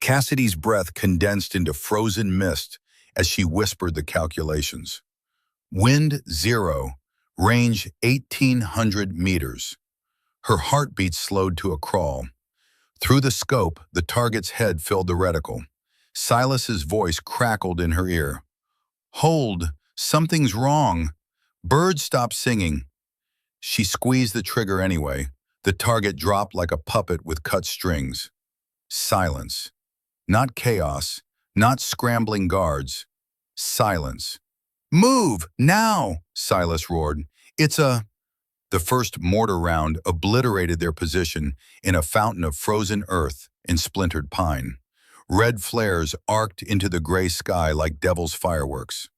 Cassidy's breath condensed into frozen mist as she whispered the calculations. Wind 0, range 1,800 meters. Her heartbeat slowed to a crawl. Through the scope, the target's head filled the reticle. Silas's voice crackled in her ear. "Hold! Something's wrong! Birds stop singing!" She squeezed the trigger anyway. The target dropped like a puppet with cut strings. Silence. Not chaos, not scrambling guards. Silence. "Move! Now!" Silas roared. The first mortar round obliterated their position in a fountain of frozen earth and splintered pine. Red flares arced into the gray sky like devil's fireworks.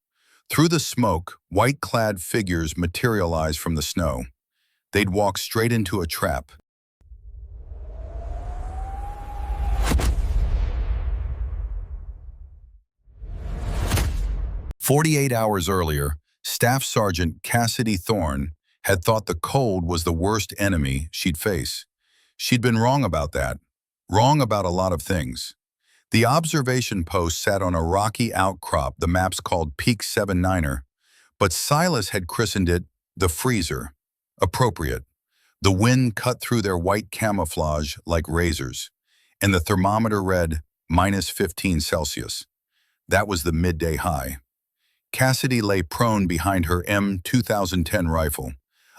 Through the smoke, white-clad figures materialized from the snow. They'd walk straight into a trap. "48 hours earlier, Staff Sergeant Cassidy Thorne had thought the cold was the worst enemy she'd face. She'd been wrong about that, wrong about a lot of things. The observation post sat on a rocky outcrop the maps called Peak 79er, but Silas had christened it the freezer. Appropriate. The wind cut through their white camouflage like razors, and the thermometer read -15 Celsius. That was the midday high. Cassidy lay prone behind her M2010 rifle,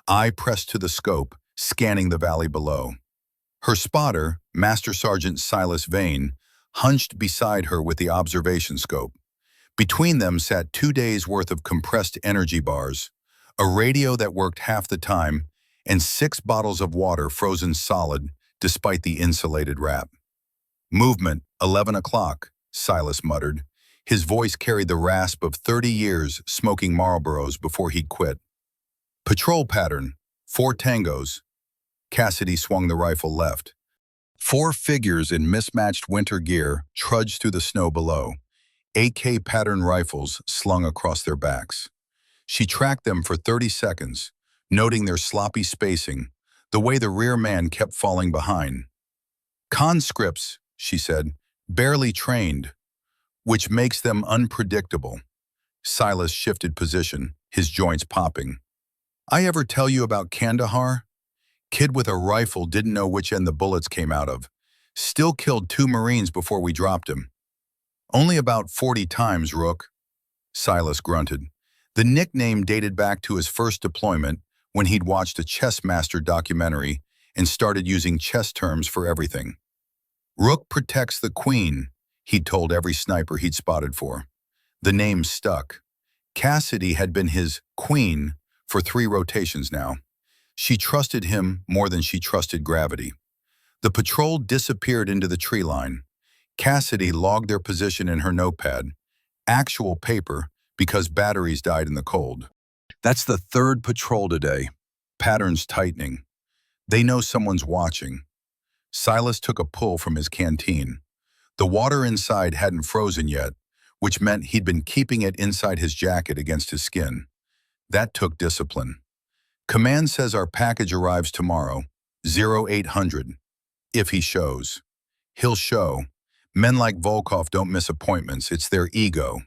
eye pressed to the scope, scanning the valley below. Her spotter, Master Sergeant Silas Vane, hunched beside her with the observation scope. Between them sat 2 days' worth of compressed energy bars, a radio that worked half the time, and 6 bottles of water frozen solid despite the insulated wrap. "Movement, 11 o'clock, Silas muttered. His voice carried the rasp of 30 years smoking Marlboros before he'd quit. "Patrol pattern, 4 tangos." Cassidy swung the rifle left. 4 figures in mismatched winter gear trudged through the snow below, AK pattern rifles slung across their backs. She tracked them for 30 seconds, noting their sloppy spacing, the way the rear man kept falling behind. "Conscripts," she said, "barely trained, which makes them unpredictable." Silas shifted position, his joints popping. "I ever tell you about Kandahar? Kid with a rifle didn't know which end the bullets came out of. Still killed 2 Marines before we dropped him." "Only about 40 times, Rook." Silas grunted. The nickname dated back to his first deployment when he'd watched a chess master documentary and started using chess terms for everything. "Rook protects the queen," he'd told every sniper he'd spotted for. The name stuck. Cassidy had been his queen for 3 rotations now. She trusted him more than she trusted gravity. The patrol disappeared into the tree line. Cassidy logged their position in her notepad. Actual paper, because batteries died in the cold. "That's the 3rd patrol today. Patterns tightening. They know someone's watching." Silas took a pull from his canteen. The water inside hadn't frozen yet, which meant he'd been keeping it inside his jacket against his skin. That took discipline. "Command says our package arrives tomorrow, 0800. If he shows. He'll show. Men like Volkov don't miss appointments, it's their ego."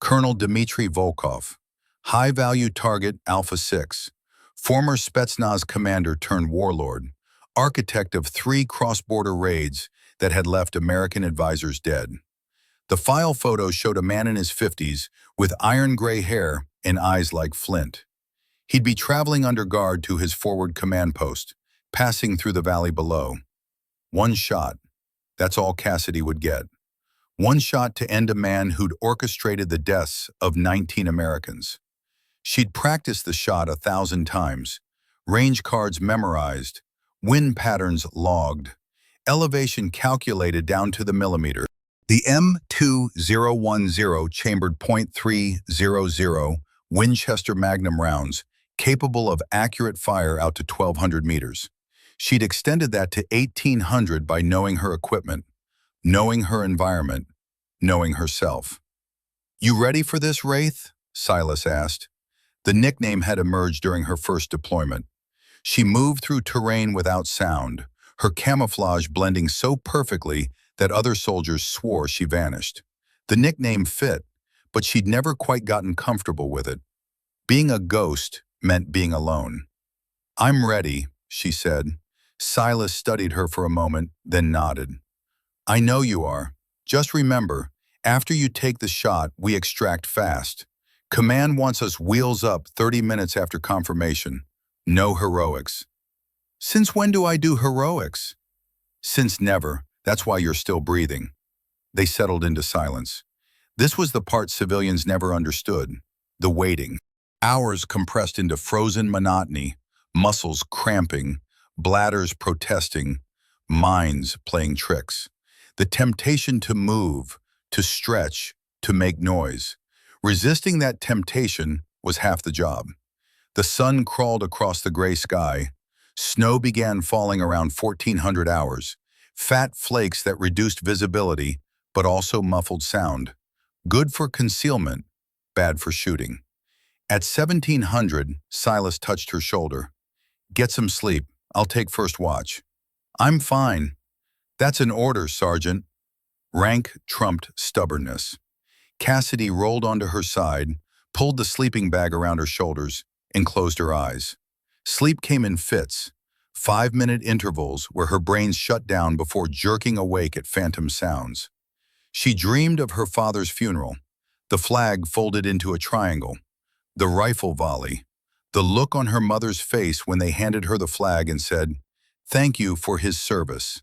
Colonel Dmitry Volkov, high-value target Alpha 6, former Spetsnaz commander turned warlord, architect of 3 cross-border raids that had left American advisors dead. The file photo showed a man in his 50s with iron-gray hair and eyes like flint. He'd be traveling under guard to his forward command post, passing through the valley below. 1 shot. That's all Cassidy would get. 1 shot to end a man who'd orchestrated the deaths of 19 Americans. She'd practiced the shot 1,000 times, range cards memorized, wind patterns logged, elevation calculated down to the millimeter. The M2010 chambered .300 Winchester Magnum rounds, capable of accurate fire out to 1,200 meters. She'd extended that to 1,800 by knowing her equipment, knowing her environment, knowing herself. "You ready for this, Wraith?" Silas asked. The nickname had emerged during her first deployment. She moved through terrain without sound, her camouflage blending so perfectly that other soldiers swore she vanished. The nickname fit, but she'd never quite gotten comfortable with it. Being a ghost meant being alone. "I'm ready," she said. Silas studied her for a moment, then nodded. "I know you are. Just remember, after you take the shot, we extract fast. Command wants us wheels up 30 minutes after confirmation. No heroics." "Since when do I do heroics?" "Since never. That's why you're still breathing." They settled into silence. This was the part civilians never understood, the waiting. Hours compressed into frozen monotony, muscles cramping, bladders protesting, minds playing tricks. The temptation to move, to stretch, to make noise. Resisting that temptation was half the job. The sun crawled across the gray sky. Snow began falling around 1400 hours, fat flakes that reduced visibility but also muffled sound. Good for concealment, bad for shooting. At 1700, Silas touched her shoulder. "Get some sleep. I'll take first watch." "I'm fine." "That's an order, Sergeant." Rank trumped stubbornness. Cassidy rolled onto her side, pulled the sleeping bag around her shoulders, and closed her eyes. Sleep came in fits, 5-minute intervals where her brain shut down before jerking awake at phantom sounds. She dreamed of her father's funeral, the flag folded into a triangle, the rifle volley, the look on her mother's face when they handed her the flag and said, "Thank you for his service,"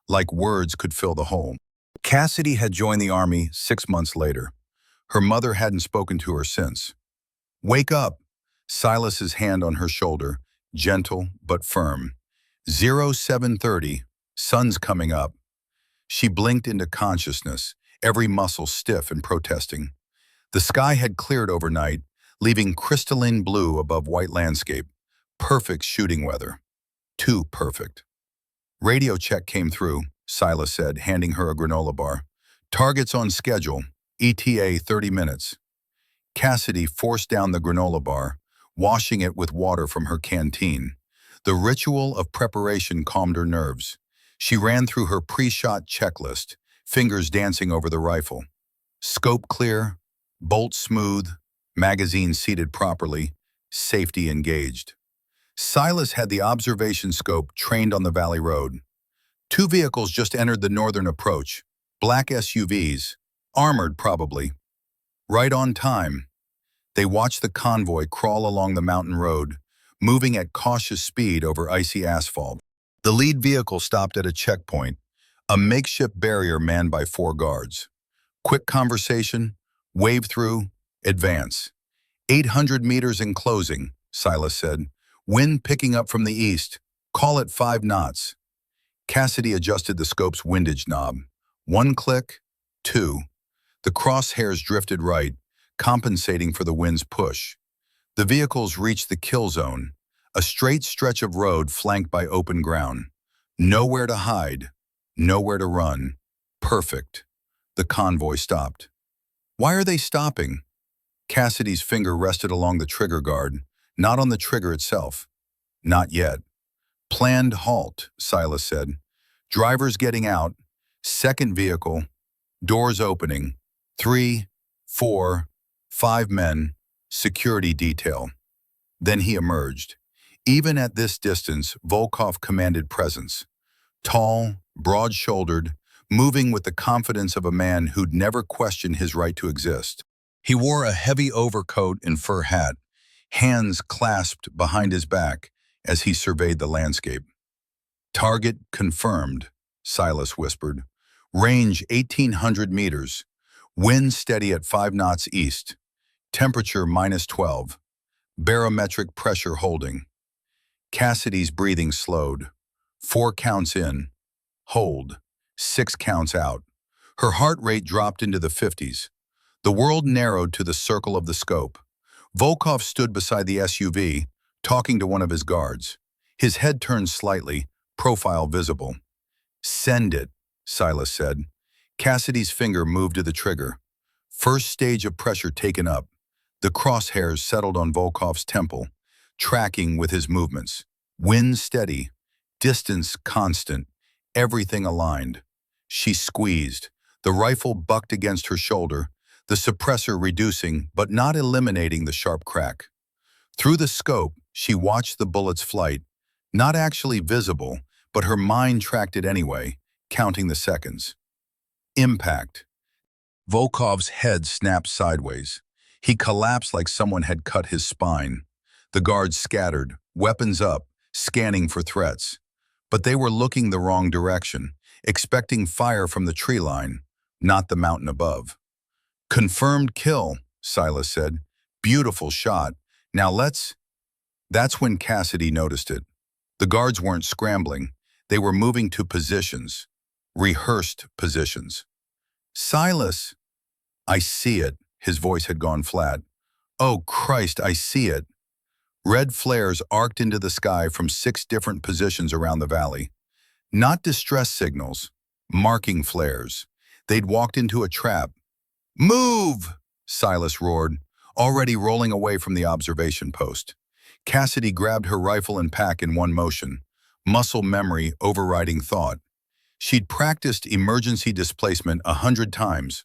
like words could fill the hole. Cassidy had joined the Army 6 months later. Her mother hadn't spoken to her since. "Wake up," Silas's hand on her shoulder, gentle but firm. 0730, sun's coming up. She blinked into consciousness, every muscle stiff and protesting. The sky had cleared overnight, leaving crystalline blue above white landscape. Perfect shooting weather. Too perfect. "Radio check came through," Silas said, handing her a granola bar. "Targets on schedule, ETA 30 minutes. Cassidy forced down the granola bar, washing it with water from her canteen. The ritual of preparation calmed her nerves. She ran through her pre-shot checklist, fingers dancing over the rifle. Scope clear, bolt smooth, magazine seated properly, safety engaged. Silas had the observation scope trained on the valley road. 2 vehicles just entered the northern approach, black SUVs, armored probably. Right on time. They watched the convoy crawl along the mountain road, moving at cautious speed over icy asphalt. The lead vehicle stopped at a checkpoint, a makeshift barrier manned by 4 guards. Quick conversation, wave through, advance. 800 meters in closing, Silas said. Wind picking up from the east. Call it 5 knots. Cassidy adjusted the scope's windage knob. 1 click, 2. The crosshairs drifted right, compensating for the wind's push. The vehicles reached the kill zone, a straight stretch of road flanked by open ground. Nowhere to hide, nowhere to run. Perfect. The convoy stopped. Why are they stopping? Cassidy's finger rested along the trigger guard, not on the trigger itself. Not yet. Planned halt, Silas said. Drivers getting out. Second vehicle. Doors opening. 3, 4, 5 men. Security detail. Then he emerged. Even at this distance, Volkov commanded presence. Tall, broad-shouldered, moving with the confidence of a man who'd never questioned his right to exist. He wore a heavy overcoat and fur hat, hands clasped behind his back as he surveyed the landscape. Target confirmed, Silas whispered. Range 1,800 meters. Wind steady at 5 knots east. Temperature -12. Barometric pressure holding. Cassidy's breathing slowed. 4 counts in. Hold. 6 counts out. Her heart rate dropped into the 50s. The world narrowed to the circle of the scope. Volkov stood beside the SUV, talking to one of his guards. His head turned slightly, profile visible. Send it, Silas said. Cassidy's finger moved to the trigger. First stage of pressure taken up. The crosshairs settled on Volkov's temple, tracking with his movements. Wind steady, distance constant, everything aligned. She squeezed. The rifle bucked against her shoulder, the suppressor reducing but not eliminating the sharp crack. Through the scope, she watched the bullet's flight, not actually visible, but her mind tracked it anyway, counting the seconds. Impact. Volkov's head snapped sideways. He collapsed like someone had cut his spine. The guards scattered, weapons up, scanning for threats. But they were looking the wrong direction, expecting fire from the tree line, not the mountain above. "Confirmed kill," Silas said. "Beautiful shot. Now let's—" That's when Cassidy noticed it. The guards weren't scrambling. They were moving to positions. Rehearsed positions. "Silas!" "I see it." His voice had gone flat. "Oh, Christ, I see it." Red flares arced into the sky from 6 different positions around the valley. Not distress signals, marking flares. They'd walked into a trap. "Move!" Silas roared, already rolling away from the observation post. Cassidy grabbed her rifle and pack in one motion, muscle memory overriding thought. She'd practiced emergency displacement 100 times,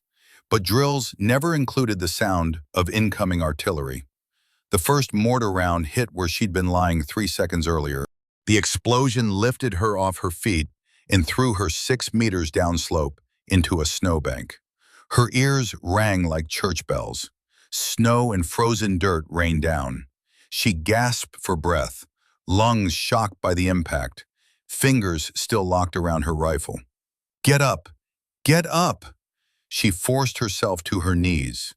but drills never included the sound of incoming artillery. The first mortar round hit where she'd been lying 3 seconds earlier. The explosion lifted her off her feet and threw her 6 meters downslope into a snowbank. Her ears rang like church bells. Snow and frozen dirt rained down. She gasped for breath, lungs shocked by the impact, fingers still locked around her rifle. "Get up! Get up!" She forced herself to her knees.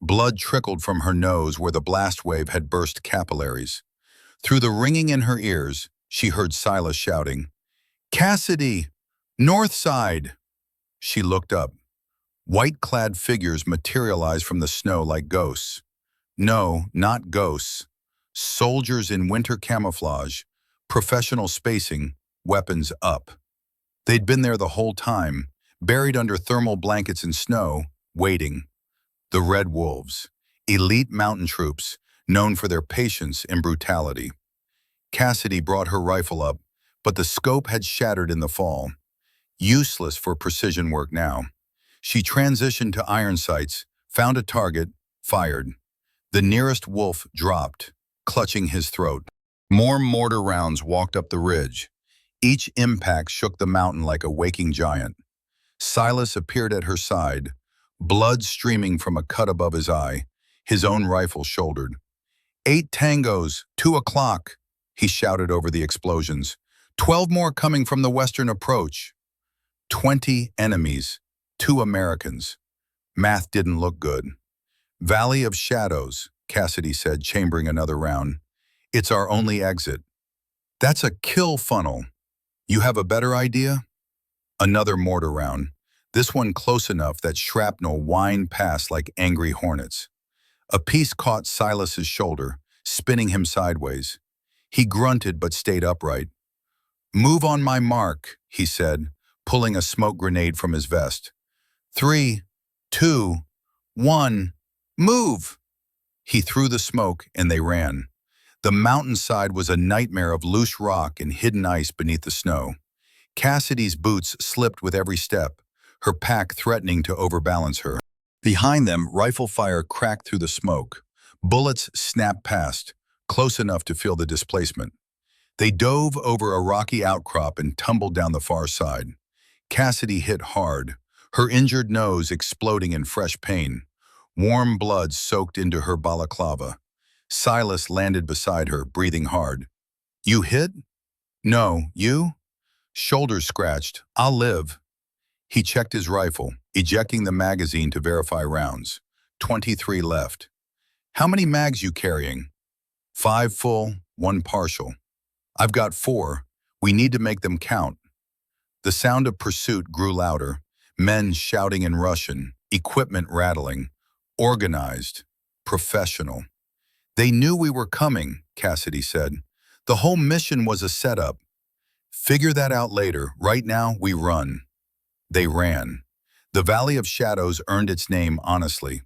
Blood trickled from her nose where the blast wave had burst capillaries. Through the ringing in her ears, she heard Silas shouting, "Cassidy! North side!" She looked up. White-clad figures materialized from the snow like ghosts. No, not ghosts. Soldiers in winter camouflage, professional spacing, weapons up. They'd been there the whole time, buried under thermal blankets and snow, waiting. The Red Wolves, elite mountain troops, known for their patience and brutality. Cassidy brought her rifle up, but the scope had shattered in the fall. Useless for precision work now. She transitioned to iron sights, found a target, fired. The nearest wolf dropped, clutching his throat. More mortar rounds walked up the ridge. Each impact shook the mountain like a waking giant. Silas appeared at her side, blood streaming from a cut above his eye, his own rifle shouldered. 8 tangos, 2 o'clock, he shouted over the explosions. 12 more coming from the western approach. 20 enemies, 2 Americans. Math didn't look good. "Valley of Shadows," Cassidy said, chambering another round. "It's our only exit." "That's a kill funnel. You have a better idea?" Another mortar round, this one close enough that shrapnel whined past like angry hornets. A piece caught Silas's shoulder, spinning him sideways. He grunted but stayed upright. "Move on my mark," he said, pulling a smoke grenade from his vest. 3, 2, 1, move! He threw the smoke and they ran. The mountainside was a nightmare of loose rock and hidden ice beneath the snow. Cassidy's boots slipped with every step, her pack threatening to overbalance her. Behind them, rifle fire cracked through the smoke. Bullets snapped past, close enough to feel the displacement. They dove over a rocky outcrop and tumbled down the far side. Cassidy hit hard, her injured nose exploding in fresh pain. Warm blood soaked into her balaclava. Silas landed beside her, breathing hard. "You hit?" "No, you?" "Shoulders scratched. I'll live." He checked his rifle, ejecting the magazine to verify rounds. 23 left. "How many mags you carrying?" 5 full, 1 partial. "I've got 4. We need to make them count." The sound of pursuit grew louder, men shouting in Russian, equipment rattling. Organized, professional. "They knew we were coming," Cassidy said. "The whole mission was a setup. Figure that out later. Right now, we run." They ran. The Valley of Shadows earned its name honestly.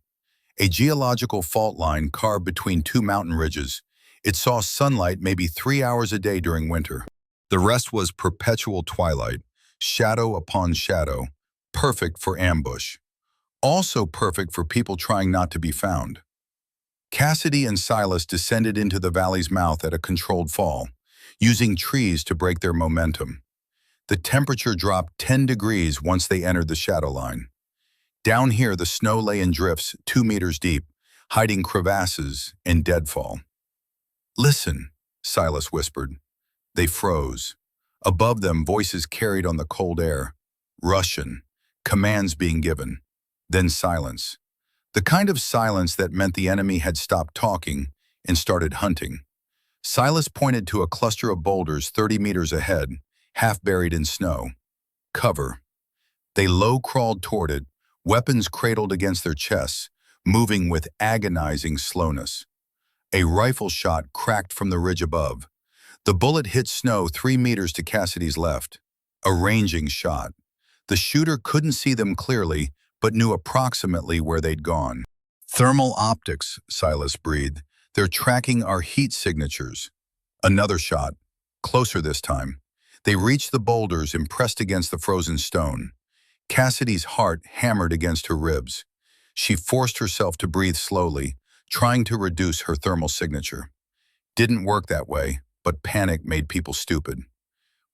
A geological fault line carved between 2 mountain ridges. It saw sunlight maybe 3 hours a day during winter. The rest was perpetual twilight, shadow upon shadow, perfect for ambush. Also perfect for people trying not to be found. Cassidy and Silas descended into the valley's mouth at a controlled fall, using trees to break their momentum. The temperature dropped 10 degrees once they entered the shadow line. Down here, the snow lay in drifts 2 meters deep, hiding crevasses and deadfall. "Listen," Silas whispered. They froze. Above them, voices carried on the cold air. Russian, commands being given. Then silence. The kind of silence that meant the enemy had stopped talking and started hunting. Silas pointed to a cluster of boulders 30 meters ahead, half buried in snow. "Cover." They low-crawled toward it, weapons cradled against their chests, moving with agonizing slowness. A rifle shot cracked from the ridge above. The bullet hit snow 3 meters to Cassidy's left. A ranging shot. The shooter couldn't see them clearly, but knew approximately where they'd gone. "Thermal optics," Silas breathed. "They're tracking our heat signatures." Another shot, closer this time. They reached the boulders and pressed against the frozen stone. Cassidy's heart hammered against her ribs. She forced herself to breathe slowly, trying to reduce her thermal signature. Didn't work that way, but panic made people stupid.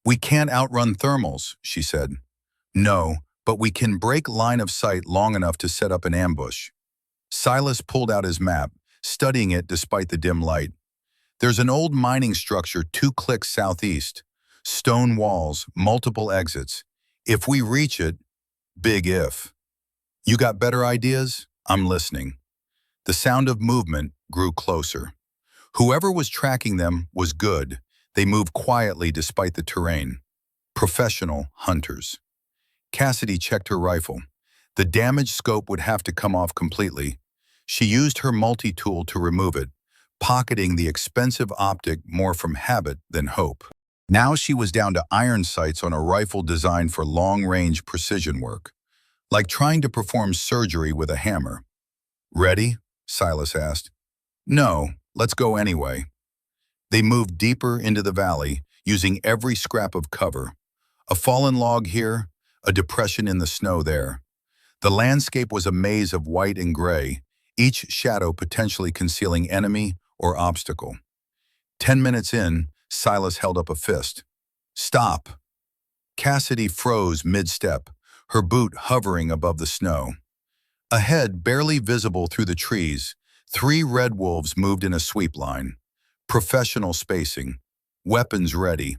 "We can't outrun thermals," she said. "No, but we can break line of sight long enough to set up an ambush." Silas pulled out his map, studying it despite the dim light. "There's an old mining structure 2 clicks southeast. Stone walls, multiple exits. If we reach it, big if. You got better ideas? I'm listening." The sound of movement grew closer. Whoever was tracking them was good. They moved quietly despite the terrain. Professional hunters. Cassidy checked her rifle. The damage scope would have to come off completely. She used her multi-tool to remove it, pocketing the expensive optic more from habit than hope. Now she was down to iron sights on a rifle designed for long-range precision work, like trying to perform surgery with a hammer. "Ready?" Silas asked. "No, let's go anyway." They moved deeper into the valley, using every scrap of cover. A fallen log here, a depression in the snow there. The landscape was a maze of white and gray, each shadow potentially concealing enemy or obstacle. 10 minutes in, Silas held up a fist. "Stop!" Cassidy froze mid-step, her boot hovering above the snow. Ahead, barely visible through the trees, 3 red wolves moved in a sweep line. Professional spacing. Weapons ready.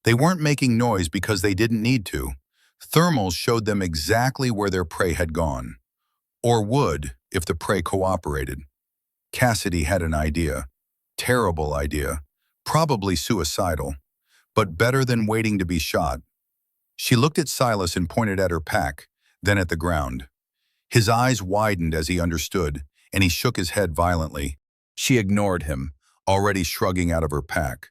They weren't making noise because they didn't need to. Thermals showed them exactly where their prey had gone. Or would, if the prey cooperated. Cassidy had an idea. Terrible idea. Probably suicidal. But better than waiting to be shot. She looked at Silas and pointed at her pack, then at the ground. His eyes widened as he understood, and he shook his head violently. She ignored him, already shrugging out of her pack.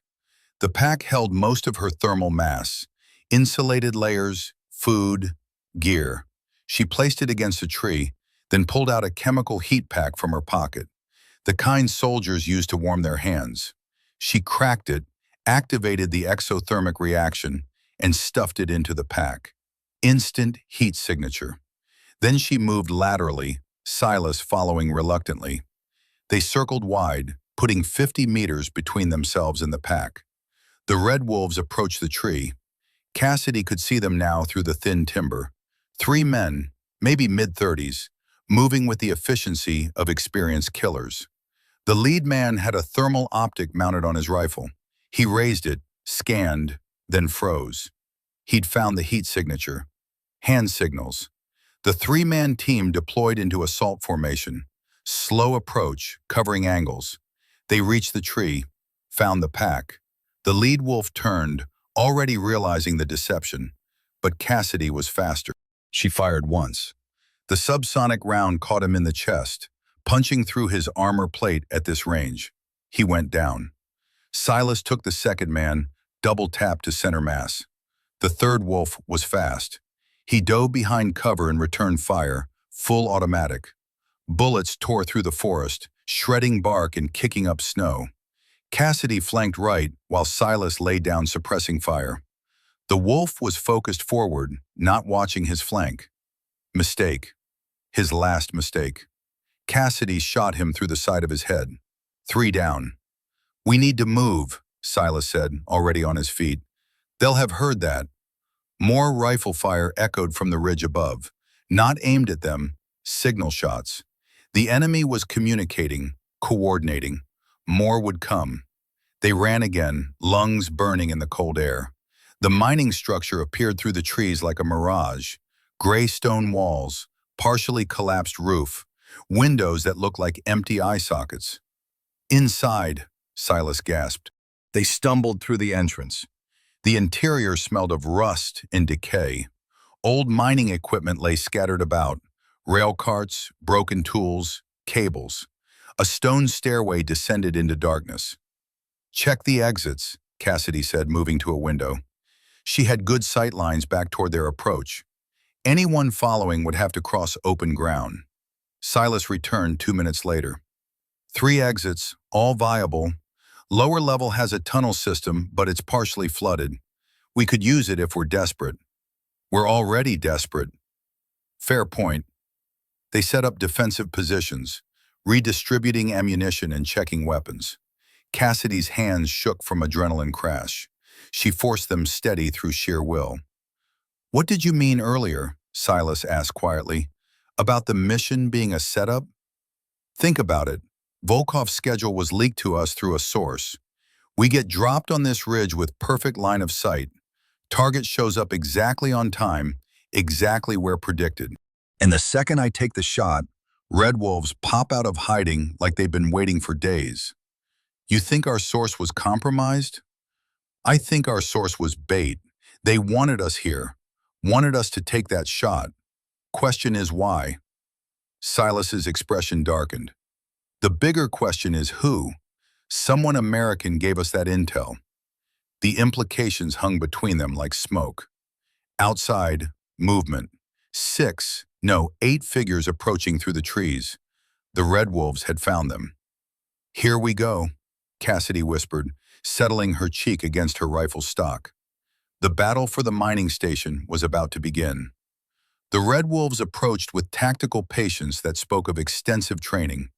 The pack held most of her thermal mass, insulated layers, food, gear. She placed it against a tree, then pulled out a chemical heat pack from her pocket, the kind soldiers used to warm their hands. She cracked it, activated the exothermic reaction, and stuffed it into the pack. Instant heat signature. Then she moved laterally, Silas following reluctantly. They circled wide, putting 50 meters between themselves and the pack. The red wolves approached the tree. Cassidy could see them now through the thin timber. 3 men, maybe mid-30s, moving with the efficiency of experienced killers. The lead man had a thermal optic mounted on his rifle. He raised it, scanned, then froze. He'd found the heat signature. Hand signals. The 3-man team deployed into assault formation. Slow approach, covering angles. They reached the tree, found the pack. The lead wolf turned, already realizing the deception. But Cassidy was faster. She fired once. The subsonic round caught him in the chest, punching through his armor plate at this range. He went down. Silas took the second man, double-tapped to center mass. The third wolf was fast. He dove behind cover and returned fire, full automatic. Bullets tore through the forest, shredding bark and kicking up snow. Cassidy flanked right, while Silas laid down suppressing fire. The wolf was focused forward, not watching his flank. Mistake. His last mistake. Cassidy shot him through the side of his head. 3 down. "We need to move," Silas said, already on his feet. "They'll have heard that." More rifle fire echoed from the ridge above. Not aimed at them, signal shots. The enemy was communicating, coordinating. More would come. They ran again, lungs burning in the cold air. The mining structure appeared through the trees like a mirage. Gray stone walls, partially collapsed roof, windows that looked like empty eye sockets. "Inside," Silas gasped. They stumbled through the entrance. The interior smelled of rust and decay. Old mining equipment lay scattered about. Rail carts, broken tools, cables. A stone stairway descended into darkness. "Check the exits," Cassidy said, moving to a window. She had good sight lines back toward their approach. Anyone following would have to cross open ground. Silas returned 2 minutes later. 3 exits, all viable. Lower level has a tunnel system, but it's partially flooded. We could use it if we're desperate. We're already desperate. Fair point. They set up defensive positions, redistributing ammunition and checking weapons. Cassidy's hands shook from adrenaline crash. She forced them steady through sheer will. "What did you mean earlier?" Silas asked quietly. "About the mission being a setup?" "Think about it. Volkov's schedule was leaked to us through a source. We get dropped on this ridge with perfect line of sight. Target shows up exactly on time, exactly where predicted. And the second I take the shot, Red Wolves pop out of hiding like they've been waiting for days. You think our source was compromised? I think our source was bait. They wanted us here, wanted us to take that shot. Question is why?" Silas's expression darkened. "The bigger question is who? Someone American gave us that intel." The implications hung between them like smoke. Outside, movement. 8 figures approaching through the trees. The Red Wolves had found them. "Here we go," Cassidy whispered, settling her cheek against her rifle stock. The battle for the mining station was about to begin. The Red Wolves approached with tactical patience that spoke of extensive training.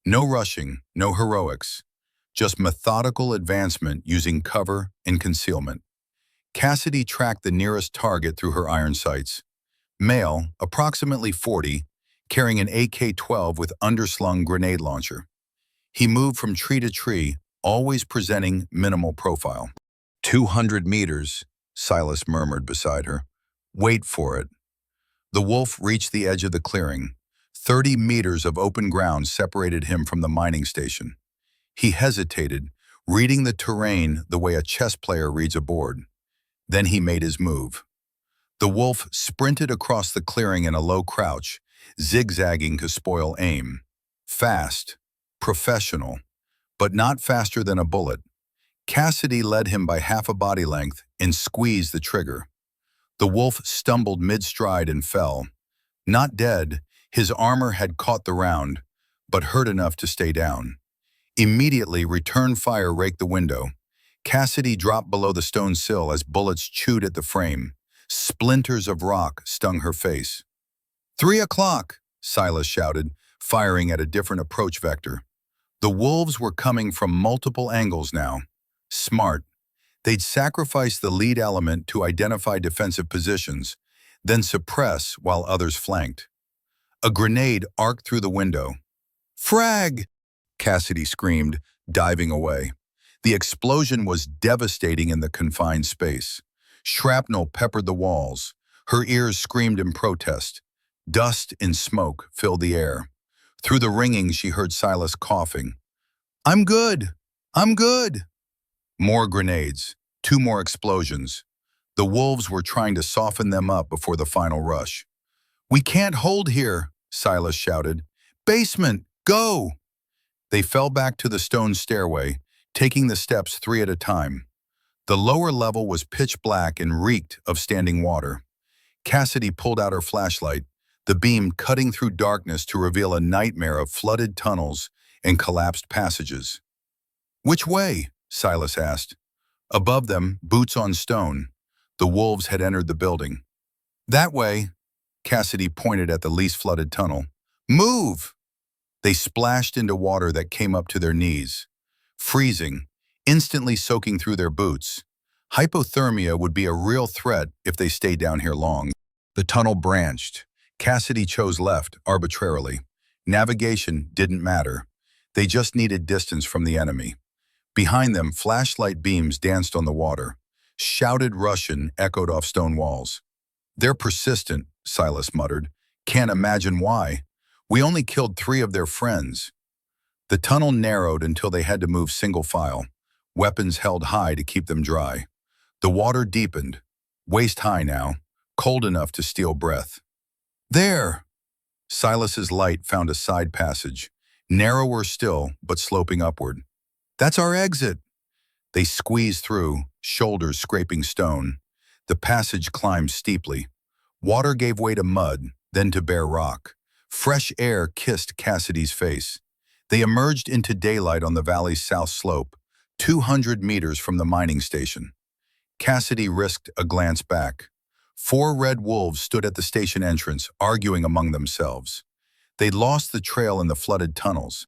No rushing, no heroics, just methodical advancement using cover and concealment. Cassidy tracked the nearest target through her iron sights. Male, approximately 40, carrying an AK-12 with underslung grenade launcher. He moved from tree to tree, always presenting minimal profile. 200 meters, Silas murmured beside her. "Wait for it." The wolf reached the edge of the clearing. 30 meters of open ground separated him from the mining station. He hesitated, reading the terrain the way a chess player reads a board. Then he made his move. The wolf sprinted across the clearing in a low crouch, zigzagging to spoil aim. Fast, professional, but not faster than a bullet. Cassidy led him by half a body length and squeezed the trigger. The wolf stumbled mid-stride and fell. Not dead, his armor had caught the round, but hurt enough to stay down. Immediately, return fire raked the window. Cassidy dropped below the stone sill as bullets chewed at the frame. Splinters of rock stung her face. 3 o'clock, Silas shouted, firing at a different approach vector. The wolves were coming from multiple angles now. Smart. They'd sacrifice the lead element to identify defensive positions, then suppress while others flanked. A grenade arced through the window. "Frag!" Cassidy screamed, diving away. The explosion was devastating in the confined space. Shrapnel peppered the walls. Her ears screamed in protest. Dust and smoke filled the air. Through the ringing, she heard Silas coughing. "I'm good. I'm good." More grenades. 2 more explosions. The wolves were trying to soften them up before the final rush. "We can't hold here," Silas shouted. "Basement, go!" They fell back to the stone stairway, taking the steps 3 at a time. The lower level was pitch black and reeked of standing water. Cassidy pulled out her flashlight, the beam cutting through darkness to reveal a nightmare of flooded tunnels and collapsed passages. "Which way?" Silas asked. Above them, boots on stone, the wolves had entered the building. "That way." Cassidy pointed at the least flooded tunnel. Move! They splashed into water that came up to their knees, freezing, instantly soaking through their boots. Hypothermia would be a real threat if they stayed down here long. The tunnel branched. Cassidy chose left, arbitrarily. Navigation didn't matter. They just needed distance from the enemy. Behind them, flashlight beams danced on the water. Shouted Russian echoed off stone walls. They're persistent, Silas muttered. Can't imagine why. We only killed 3 of their friends. The tunnel narrowed until they had to move single file, weapons held high to keep them dry. The water deepened, waist high now, cold enough to steal breath. There! Silas's light found a side passage, narrower still, but sloping upward. That's our exit. They squeezed through, shoulders scraping stone. The passage climbed steeply. Water gave way to mud, then to bare rock. Fresh air kissed Cassidy's face. They emerged into daylight on the valley's south slope, 200 meters from the mining station. Cassidy risked a glance back. 4 red wolves stood at the station entrance, arguing among themselves. They'd lost the trail in the flooded tunnels.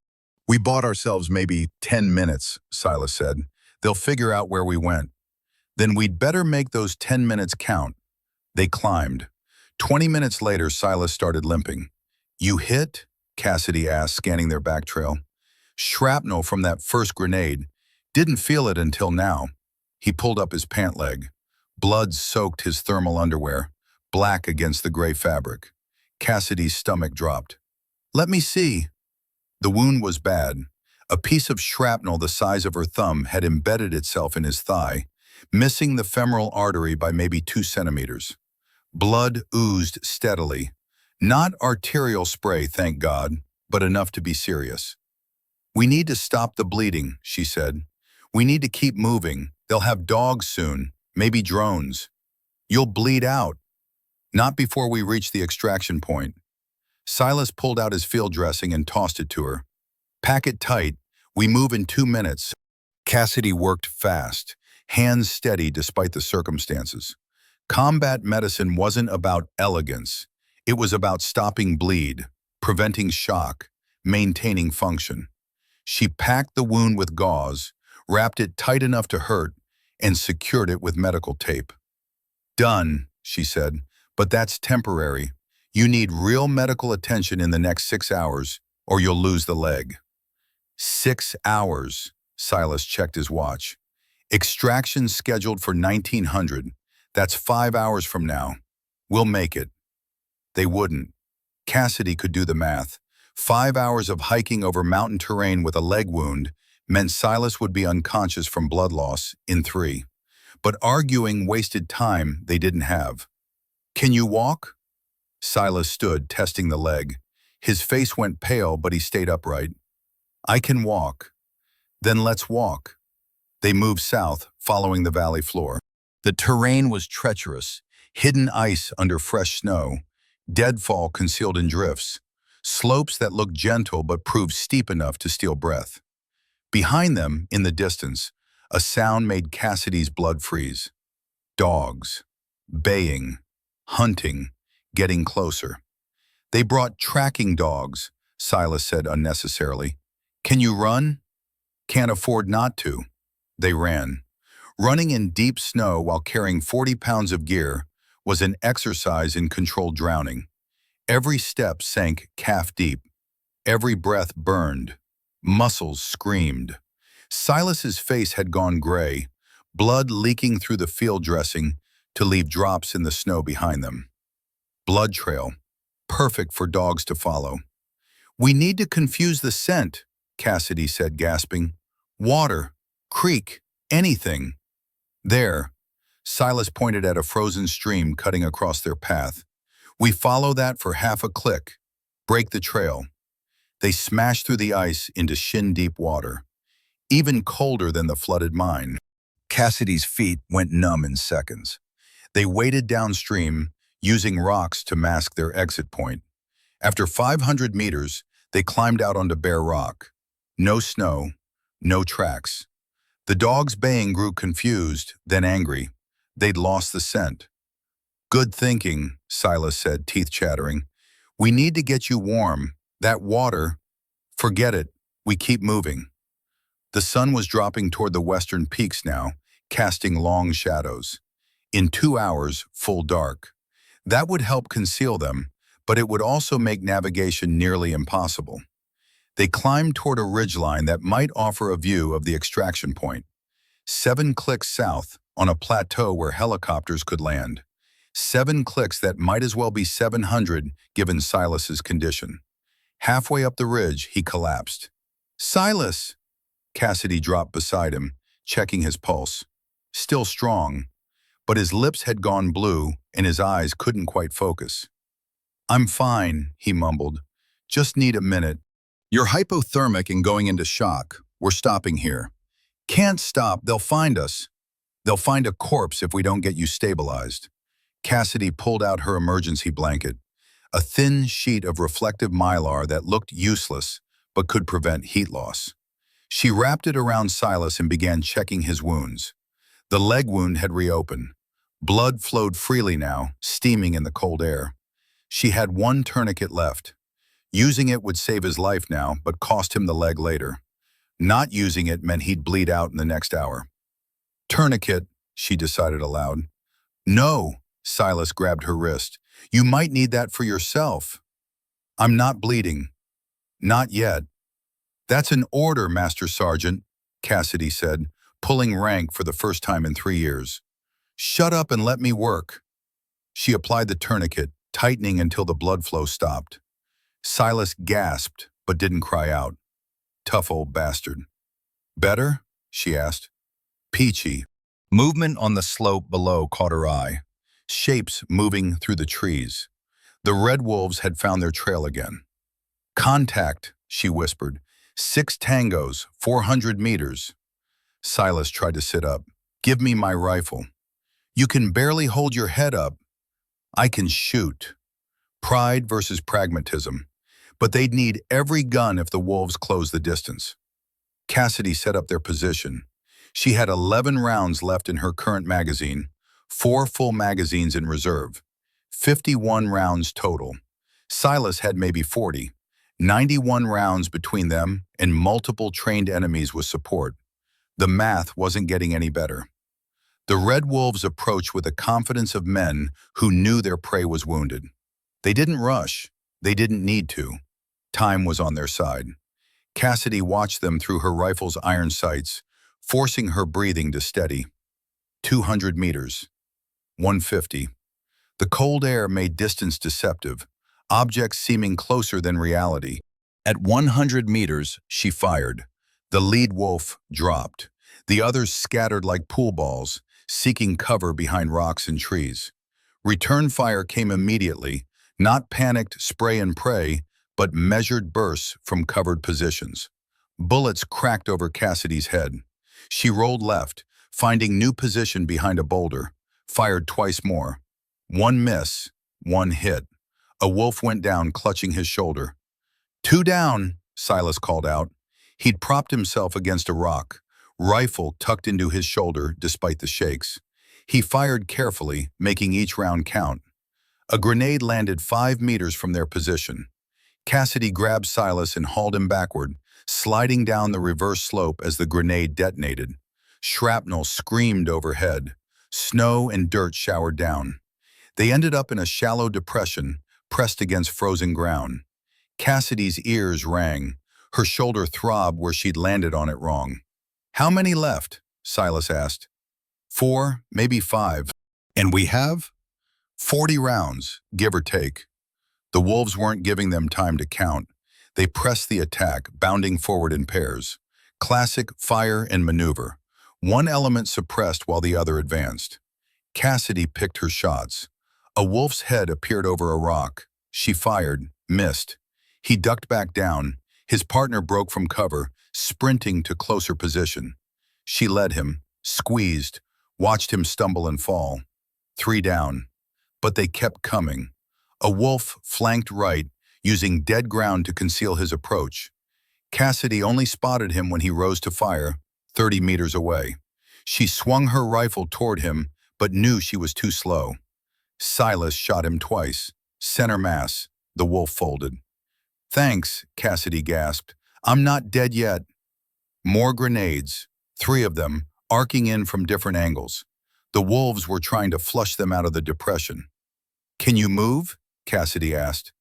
We bought ourselves maybe 10 minutes, Silas said. They'll figure out where we went. Then we'd better make those 10 minutes count. They climbed. 20 minutes later, Silas started limping. You hit? Cassidy asked, scanning their back trail. Shrapnel from that first grenade. Didn't feel it until now. He pulled up his pant leg. Blood soaked his thermal underwear, black against the gray fabric. Cassidy's stomach dropped. Let me see. The wound was bad. A piece of shrapnel the size of her thumb had embedded itself in his thigh, missing the femoral artery by maybe 2 centimeters. Blood oozed steadily. Not arterial spray, thank God, but enough to be serious. We need to stop the bleeding, she said. We need to keep moving. They'll have dogs soon, maybe drones. You'll bleed out. Not before we reach the extraction point. Silas pulled out his field dressing and tossed it to her. Pack it tight. We move in 2 minutes. Cassidy worked fast, hands steady despite the circumstances. Combat medicine wasn't about elegance. It was about stopping bleed, preventing shock, maintaining function. She packed the wound with gauze, wrapped it tight enough to hurt, and secured it with medical tape. Done, she said, but that's temporary. You need real medical attention in the next 6 hours, or you'll lose the leg. 6 hours, Silas checked his watch. Extraction scheduled for 1900. That's 5 hours from now. We'll make it. They wouldn't. Cassidy could do the math. 5 hours of hiking over mountain terrain with a leg wound meant Silas would be unconscious from blood loss in 3. But arguing wasted time they didn't have. Can you walk? Silas stood, testing the leg. His face went pale, but he stayed upright. I can walk. Then let's walk. They moved south, following the valley floor. The terrain was treacherous, hidden ice under fresh snow, deadfall concealed in drifts, slopes that looked gentle but proved steep enough to steal breath. Behind them, in the distance, a sound made Cassidy's blood freeze. Dogs. Baying. Hunting. Getting closer. They brought tracking dogs, Silas said unnecessarily. Can you run? Can't afford not to. They ran. Running in deep snow while carrying 40 pounds of gear was an exercise in controlled drowning. Every step sank calf deep. Every breath burned. Muscles screamed. Silas's face had gone gray, blood leaking through the field dressing to leave drops in the snow behind them. Blood trail, perfect for dogs to follow. We need to confuse the scent, Cassidy said, gasping. Water, creek, anything. There, Silas pointed at a frozen stream cutting across their path. We follow that for half a click. Break the trail. They smashed through the ice into shin-deep water, even colder than the flooded mine. Cassidy's feet went numb in seconds. They waded downstream, using rocks to mask their exit point. After 500 meters, they climbed out onto bare rock. No snow, no tracks. The dogs baying grew confused, then angry. They'd lost the scent. Good thinking, Silas said, teeth chattering. We need to get you warm. That water, forget it. We keep moving. The sun was dropping toward the western peaks now, casting long shadows. In 2 hours, full dark. That would help conceal them, but it would also make navigation nearly impossible. They climbed toward a ridgeline that might offer a view of the extraction point. 7 clicks south, on a plateau where helicopters could land. 7 clicks that might as well be 700 given Silas's condition. Halfway up the ridge, he collapsed. Silas! Cassidy dropped beside him, checking his pulse. Still strong, but his lips had gone blue and his eyes couldn't quite focus. I'm fine, he mumbled. Just need a minute. You're hypothermic and going into shock. We're stopping here. Can't stop, they'll find us. They'll find a corpse if we don't get you stabilized. Cassidy pulled out her emergency blanket, a thin sheet of reflective mylar that looked useless but could prevent heat loss. She wrapped it around Silas and began checking his wounds. The leg wound had reopened. Blood flowed freely now, steaming in the cold air. She had 1 tourniquet left. Using it would save his life now, but cost him the leg later. Not using it meant he'd bleed out in the next hour. Tourniquet, she decided aloud. No, Silas grabbed her wrist. You might need that for yourself. I'm not bleeding. Not yet. That's an order, Master Sergeant, Cassidy said, pulling rank for the first time in 3 years. Shut up and let me work. She applied the tourniquet, tightening until the blood flow stopped. Silas gasped, but didn't cry out. Tough old bastard. Better? She asked. Peachy. Movement on the slope below caught her eye. Shapes moving through the trees. The red wolves had found their trail again. Contact, she whispered. 6 tangos, 400 meters. Silas tried to sit up. Give me my rifle. You can barely hold your head up. I can shoot. Pride versus pragmatism. But they'd need every gun if the wolves closed the distance. Cassidy set up their position. She had 11 rounds left in her current magazine, 4 full magazines in reserve, 51 rounds total. Silas had maybe 40, 91 rounds between them and multiple trained enemies with support. The math wasn't getting any better. The red wolves approached with the confidence of men who knew their prey was wounded. They didn't rush. They didn't need to. Time was on their side. Cassidy watched them through her rifle's iron sights, forcing her breathing to steady. 200 meters. 150. The cold air made distance deceptive, objects seeming closer than reality. At 100 meters, she fired. The lead wolf dropped. The others scattered like pool balls, seeking cover behind rocks and trees. Return fire came immediately, not panicked spray and pray, but measured bursts from covered positions. Bullets cracked over Cassidy's head. She rolled left, finding new position behind a boulder, fired twice more. 1 miss, 1 hit. A wolf went down, clutching his shoulder. 2 down, Silas called out. He'd propped himself against a rock, rifle tucked into his shoulder despite the shakes. He fired carefully, making each round count. A grenade landed 5 meters from their position. Cassidy grabbed Silas and hauled him backward, sliding down the reverse slope as the grenade detonated. Shrapnel screamed overhead. Snow and dirt showered down. They ended up in a shallow depression, pressed against frozen ground. Cassidy's ears rang. Her shoulder throbbed where she'd landed on it wrong. How many left? Silas asked. 4, maybe 5. And we have? 40 rounds, give or take. The wolves weren't giving them time to count. They pressed the attack, bounding forward in pairs. Classic fire and maneuver. One element suppressed while the other advanced. Cassidy picked her shots. A wolf's head appeared over a rock. She fired, missed. He ducked back down. His partner broke from cover, sprinting to closer position. She led him, squeezed, watched him stumble and fall. 3 down. But they kept coming. A wolf flanked right, using dead ground to conceal his approach. Cassidy only spotted him when he rose to fire, 30 meters away. She swung her rifle toward him, but knew she was too slow. Silas shot him twice. Center mass. The wolf folded. Thanks, Cassidy gasped. I'm not dead yet. More grenades, 3 of them, arcing in from different angles. The wolves were trying to flush them out of the depression. Can you move? Cassidy asked.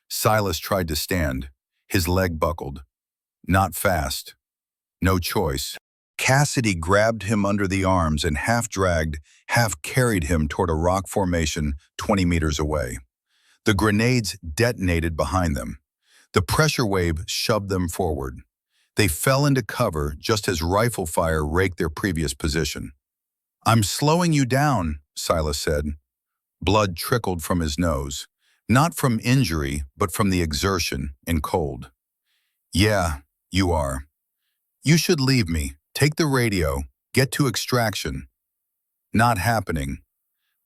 Silas tried to stand. His leg buckled. Not fast. No choice. Cassidy grabbed him under the arms and half-dragged, half-carried him toward a rock formation 20 meters away. The grenades detonated behind them. The pressure wave shoved them forward. They fell into cover just as rifle fire raked their previous position. I'm slowing you down, Silas said. Blood trickled from his nose, not from injury, but from the exertion and cold. Yeah, you are. You should leave me. Take the radio. Get to extraction. Not happening.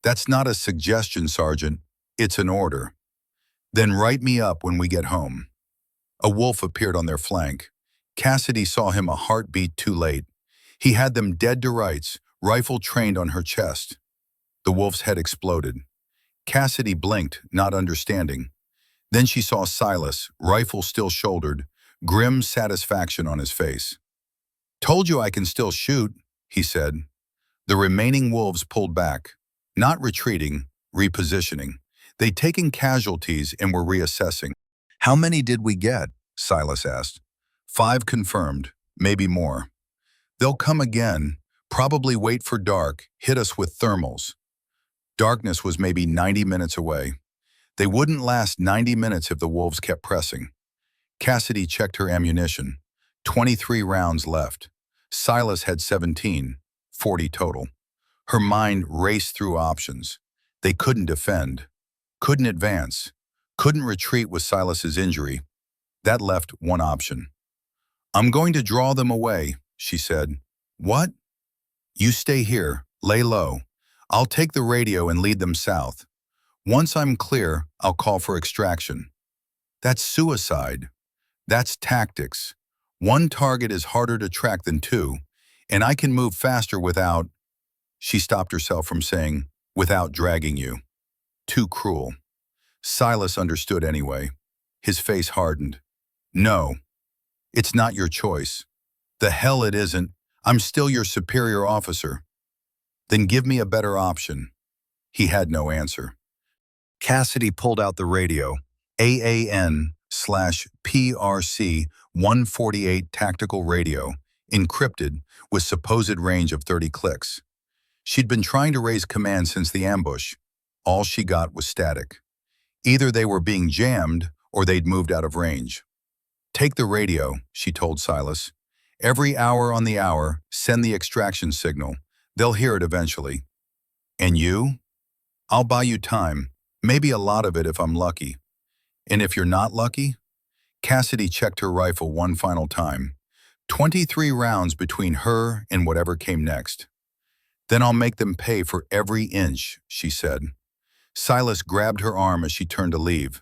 That's not a suggestion, Sergeant. It's an order. Then write me up when we get home. A wolf appeared on their flank. Cassidy saw him a heartbeat too late. He had them dead to rights, rifle trained on her chest. The wolf's head exploded. Cassidy blinked, not understanding. Then she saw Silas, rifle still shouldered, grim satisfaction on his face. Told you I can still shoot, he said. The remaining wolves pulled back, not retreating, repositioning. They'd taken casualties and were reassessing. How many did we get? Silas asked. 5 confirmed, maybe more. They'll come again, probably wait for dark, hit us with thermals. Darkness was maybe 90 minutes away. They wouldn't last 90 minutes if the wolves kept pressing. Cassidy checked her ammunition. 23 rounds left. Silas had 17, 40 total. Her mind raced through options. They couldn't defend, couldn't advance, couldn't retreat with Silas's injury. That left one option. I'm going to draw them away, she said. What? You stay here, lay low. I'll take the radio and lead them south. Once I'm clear, I'll call for extraction. That's suicide. That's tactics. One target is harder to track than 2, and I can move faster without, she stopped herself from saying, without dragging you. Too cruel. Silas understood anyway. His face hardened. No, it's not your choice. The hell it isn't. I'm still your superior officer. Then give me a better option. He had no answer. Cassidy pulled out the radio. AAN/PRC 148 tactical radio, encrypted with supposed range of 30 clicks. She'd been trying to raise command since the ambush. All she got was static. Either they were being jammed or they'd moved out of range. Take the radio, she told Silas. Every hour on the hour, send the extraction signal. They'll hear it eventually. And you? I'll buy you time, maybe a lot of it if I'm lucky. And if you're not lucky? Cassidy checked her rifle one final time. 23 rounds between her and whatever came next. Then I'll make them pay for every inch, she said. Silas grabbed her arm as she turned to leave.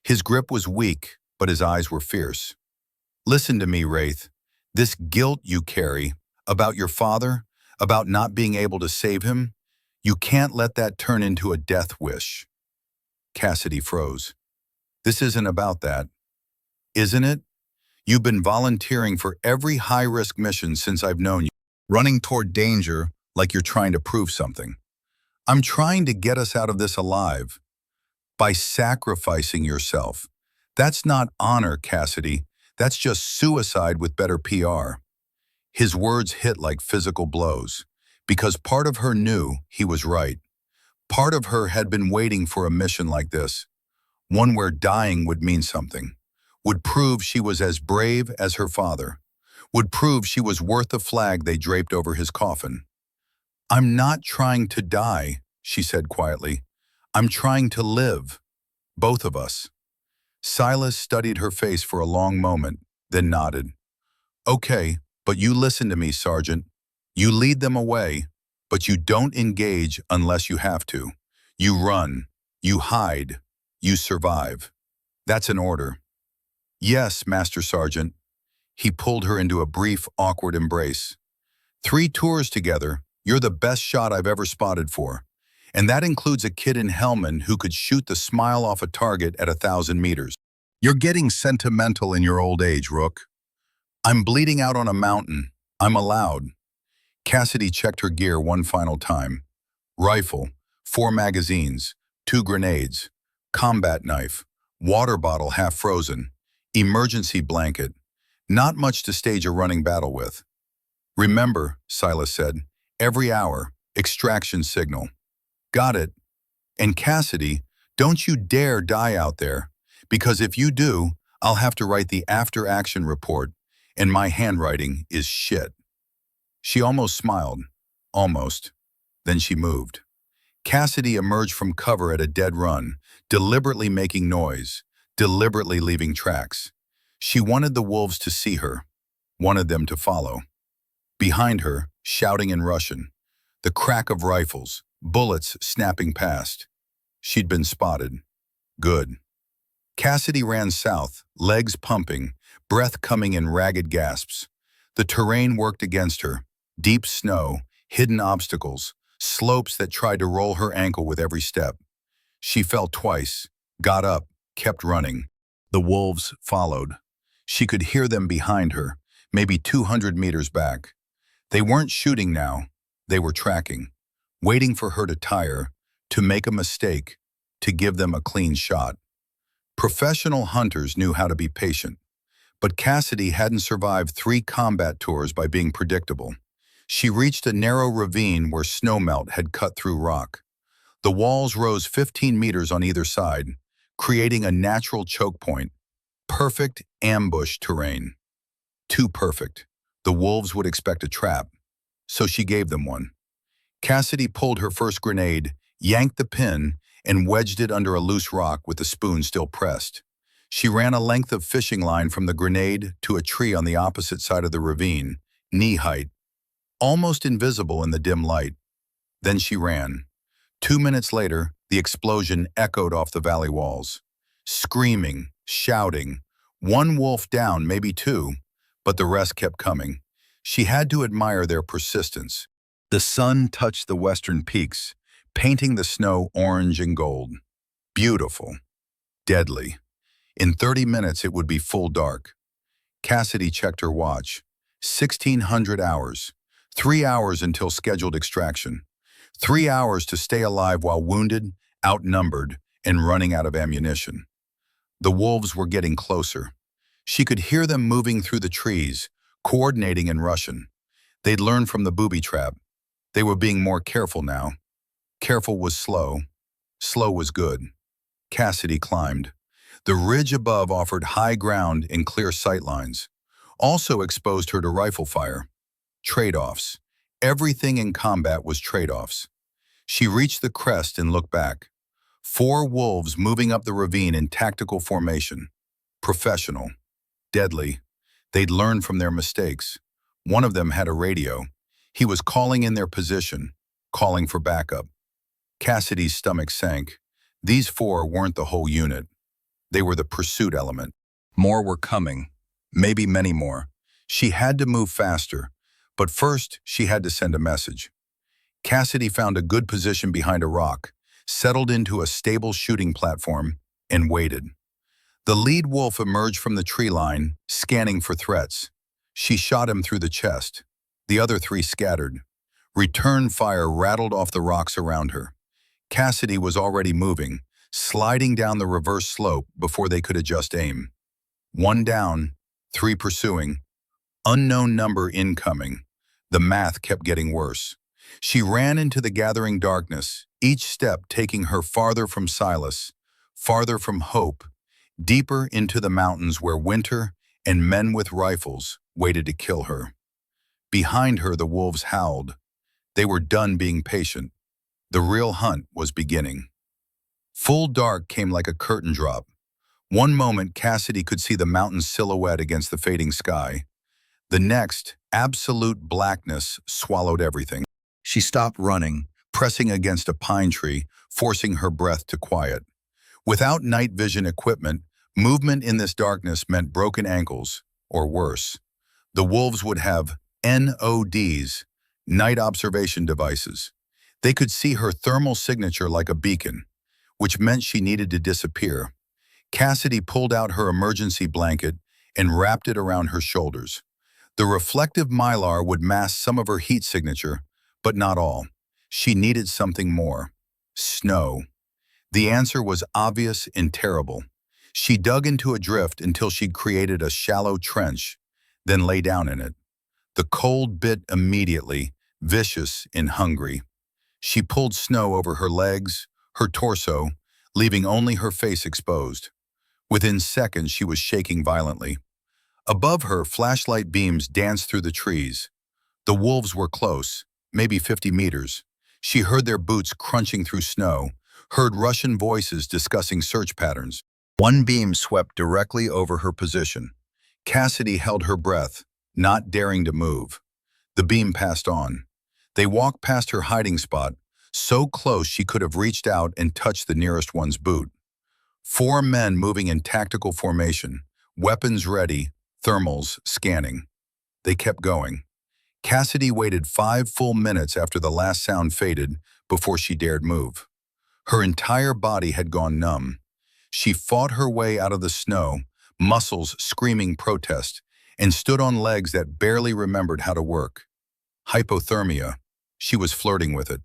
His grip was weak, but his eyes were fierce. Listen to me, Wraith. This guilt you carry, about your father, about not being able to save him, you can't let that turn into a death wish. Cassidy froze. This isn't about that. Isn't it? You've been volunteering for every high-risk mission since I've known you, running toward danger like you're trying to prove something. I'm trying to get us out of this alive. By sacrificing yourself. That's not honor, Cassidy. That's just suicide with better PR. His words hit like physical blows, because part of her knew he was right. Part of her had been waiting for a mission like this, one where dying would mean something, would prove she was as brave as her father, would prove she was worth the flag they draped over his coffin. I'm not trying to die, she said quietly. I'm trying to live. Both of us. Silas studied her face for a long moment, then nodded. Okay, but you listen to me, Sergeant. You lead them away, but you don't engage unless you have to. You run. You hide. You survive. That's an order. Yes, Master Sergeant. He pulled her into a brief, awkward embrace. 3 tours together. You're the best shot I've ever spotted for. And that includes a kid in helmet who could shoot the smile off a target at 1,000 meters. You're getting sentimental in your old age, Rook. I'm bleeding out on a mountain. I'm allowed. Cassidy checked her gear one final time. Rifle, 4 magazines, 2 grenades, combat knife, water bottle half frozen, emergency blanket. Not much to stage a running battle with. Remember, Silas said, every hour, extraction signal. Got it. And Cassidy, don't you dare die out there, because if you do, I'll have to write the after-action report, and my handwriting is shit. She almost smiled. Almost. Then she moved. Cassidy emerged from cover at a dead run, deliberately making noise, deliberately leaving tracks. She wanted the wolves to see her, wanted them to follow. Behind her, shouting in Russian, the crack of rifles, bullets snapping past. She'd been spotted. Good. Cassidy ran south, legs pumping, breath coming in ragged gasps. The terrain worked against her. Deep snow, hidden obstacles, slopes that tried to roll her ankle with every step. She fell twice, got up, kept running. The wolves followed. She could hear them behind her, maybe 200 meters back. They weren't shooting now. They were tracking, waiting for her to tire, to make a mistake, to give them a clean shot. Professional hunters knew how to be patient, but Cassidy hadn't survived 3 combat tours by being predictable. She reached a narrow ravine where snowmelt had cut through rock. The walls rose 15 meters on either side, creating a natural choke point. Perfect ambush terrain. Too perfect. The wolves would expect a trap, so she gave them one. Cassidy pulled her first grenade, yanked the pin, and wedged it under a loose rock with the spoon still pressed. She ran a length of fishing line from the grenade to a tree on the opposite side of the ravine, knee-height, almost invisible in the dim light. Then she ran. 2 minutes later, the explosion echoed off the valley walls. Screaming, shouting. 1 wolf down, maybe 2, but the rest kept coming. She had to admire their persistence. The sun touched the western peaks, painting the snow orange and gold. Beautiful. Deadly. In 30 minutes it would be full dark. Cassidy checked her watch. 1,600 hours. 3 hours until scheduled extraction. 3 hours to stay alive while wounded, outnumbered, and running out of ammunition. The wolves were getting closer. She could hear them moving through the trees, coordinating in Russian. They'd learned from the booby trap. They were being more careful now. Careful was slow. Slow was good. Cassidy climbed. The ridge above offered high ground and clear sightlines. Also exposed her to rifle fire. Trade-offs. Everything in combat was trade-offs. She reached the crest and looked back. 4 wolves moving up the ravine in tactical formation. Professional. Deadly. They'd learned from their mistakes. One of them had a radio. He was calling in their position, calling for backup. Cassidy's stomach sank. These 4 weren't the whole unit. They were the pursuit element. More were coming. Maybe many more. She had to move faster. But first, she had to send a message. Cassidy found a good position behind a rock, settled into a stable shooting platform, and waited. The lead wolf emerged from the tree line, scanning for threats. She shot him through the chest. The other 3 scattered. Return fire rattled off the rocks around her. Cassidy was already moving, sliding down the reverse slope before they could adjust aim. 1 down, 3 pursuing. Unknown number incoming. The math kept getting worse. She ran into the gathering darkness, each step taking her farther from Silas, farther from hope, deeper into the mountains where winter and men with rifles waited to kill her. Behind her, the wolves howled. They were done being patient. The real hunt was beginning. Full dark came like a curtain drop. One moment, Cassidy could see the mountain's silhouette against the fading sky. The next, absolute blackness swallowed everything. She stopped running, pressing against a pine tree, forcing her breath to quiet. Without night vision equipment, movement in this darkness meant broken ankles, or worse. The wolves would have NODs, night observation devices. They could see her thermal signature like a beacon, which meant she needed to disappear. Cassidy pulled out her emergency blanket and wrapped it around her shoulders. The reflective mylar would mask some of her heat signature, but not all. She needed something more. Snow. The answer was obvious and terrible. She dug into a drift until she'd created a shallow trench, then lay down in it. The cold bit immediately, vicious and hungry. She pulled snow over her legs, her torso, leaving only her face exposed. Within seconds, she was shaking violently. Above her, flashlight beams danced through the trees. The wolves were close, maybe 50 meters. She heard their boots crunching through snow, heard Russian voices discussing search patterns. One beam swept directly over her position. Cassidy held her breath, not daring to move. The beam passed on. They walked past her hiding spot, so close she could have reached out and touched the nearest one's boot. 4 men moving in tactical formation, weapons ready, thermals scanning. They kept going. Cassidy waited 5 full minutes after the last sound faded before she dared move. Her entire body had gone numb. She fought her way out of the snow, muscles screaming protest, and stood on legs that barely remembered how to work. Hypothermia. She was flirting with it.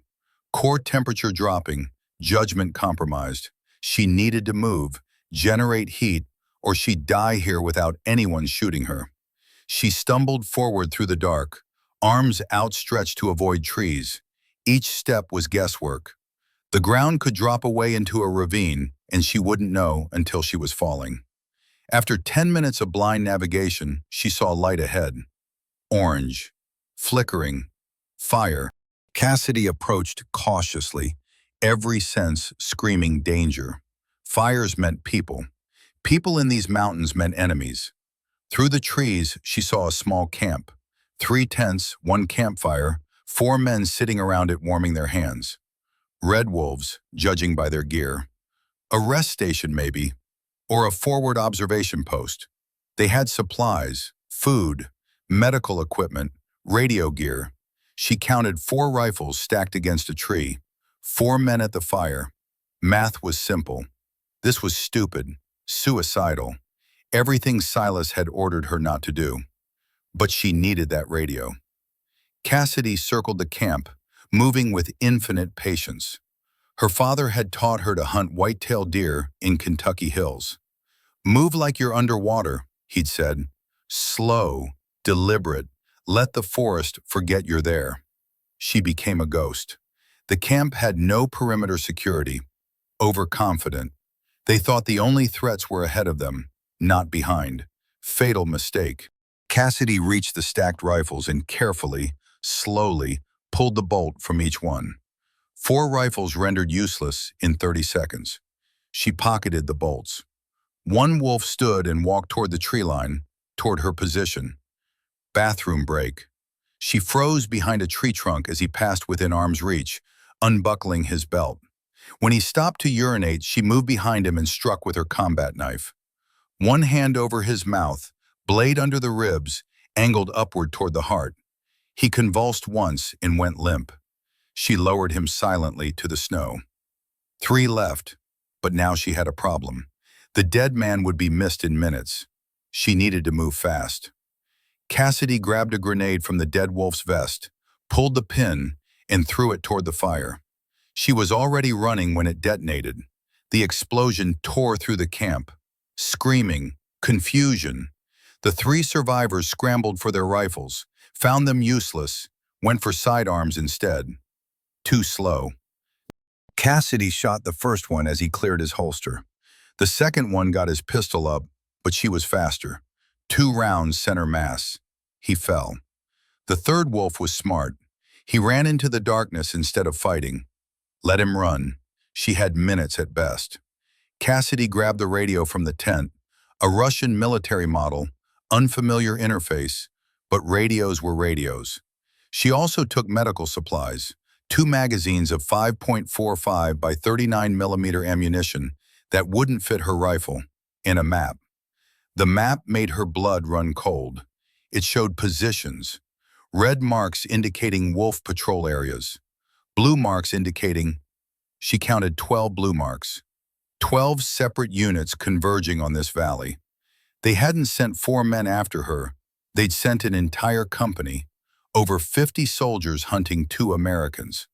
Core temperature dropping, judgment compromised. She needed to move, generate heat, or she'd die here without anyone shooting her. She stumbled forward through the dark, arms outstretched to avoid trees. Each step was guesswork. The ground could drop away into a ravine, and she wouldn't know until she was falling. After 10 minutes of blind navigation, she saw light ahead. Orange. Flickering. Fire. Cassidy approached cautiously, every sense screaming danger. Fires meant people. People in these mountains meant enemies. Through the trees, she saw a small camp. 3 tents, 1 campfire, 4 men sitting around it warming their hands. Red wolves, judging by their gear. A rest station maybe, or a forward observation post. They had supplies, food, medical equipment, radio gear. She counted 4 rifles stacked against a tree, 4 men at the fire. Math was simple. This was stupid, suicidal, everything Silas had ordered her not to do. But she needed that radio. Cassidy circled the camp, moving with infinite patience. Her father had taught her to hunt white-tailed deer in Kentucky hills. Move like you're underwater, he'd said. Slow, deliberate, let the forest forget you're there. She became a ghost. The camp had no perimeter security. Overconfident. They thought the only threats were ahead of them, not behind. Fatal mistake. Cassidy reached the stacked rifles and carefully, slowly, pulled the bolt from each one. 4 rifles rendered useless in 30 seconds. She pocketed the bolts. One wolf stood and walked toward the tree line, toward her position. Bathroom break. She froze behind a tree trunk as he passed within arm's reach, unbuckling his belt. When he stopped to urinate, she moved behind him and struck with her combat knife. One hand over his mouth, blade under the ribs, angled upward toward the heart. He convulsed once and went limp. She lowered him silently to the snow. 3 left, but now she had a problem. The dead man would be missed in minutes. She needed to move fast. Cassidy grabbed a grenade from the dead wolf's vest, pulled the pin, and threw it toward the fire. She was already running when it detonated. The explosion tore through the camp. Screaming, confusion. The 3 survivors scrambled for their rifles, found them useless, went for sidearms instead. Too slow. Cassidy shot the first one as he cleared his holster. The second one got his pistol up, but she was faster. 2 rounds center mass. He fell. The third wolf was smart. He ran into the darkness instead of fighting. Let him run. She had minutes at best. Cassidy grabbed the radio from the tent, a Russian military model, unfamiliar interface, but radios were radios. She also took medical supplies, 2 magazines of 5.45 by 39 millimeter ammunition that wouldn't fit her rifle, and a map. The map made her blood run cold. It showed positions, red marks indicating wolf patrol areas. Blue marks indicating she counted 12 blue marks. 12 separate units converging on this valley. They hadn't sent 4 men after her. They'd sent an entire company, over 50 soldiers hunting 2 Americans.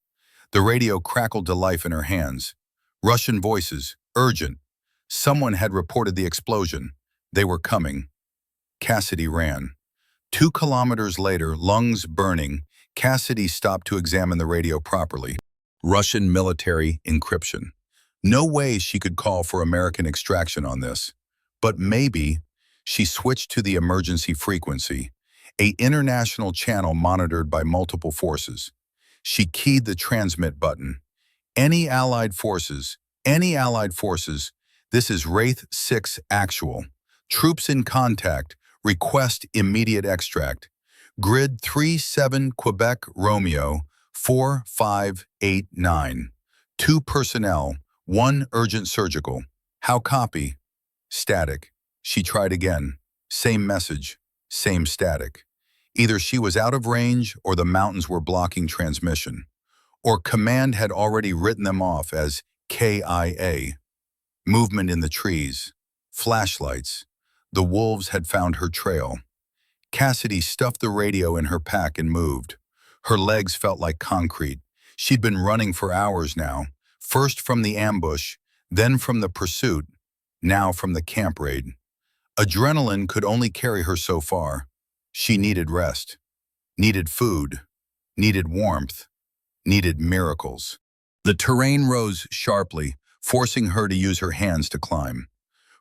The radio crackled to life in her hands. Russian voices, urgent. Someone had reported the explosion. They were coming. Cassidy ran. 2 kilometers later, lungs burning, Cassidy stopped to examine the radio properly. Russian military encryption. No way she could call for American extraction on this. But maybe she switched to the emergency frequency, an international channel monitored by multiple forces. She keyed the transmit button. Any Allied forces, this is Wraith 6 actual. Troops in contact, request immediate extract. Grid 37 Quebec Romeo 4589. 2 personnel, 1 urgent surgical. How copy? Static. She tried again. Same message, same static. Either she was out of range or the mountains were blocking transmission. Or command had already written them off as KIA. Movement in the trees. Flashlights. The wolves had found her trail. Cassidy stuffed the radio in her pack and moved. Her legs felt like concrete. She'd been running for hours now, first from the ambush, then from the pursuit, now from the camp raid. Adrenaline could only carry her so far. She needed rest, needed food, needed warmth, needed miracles. The terrain rose sharply, forcing her to use her hands to climb.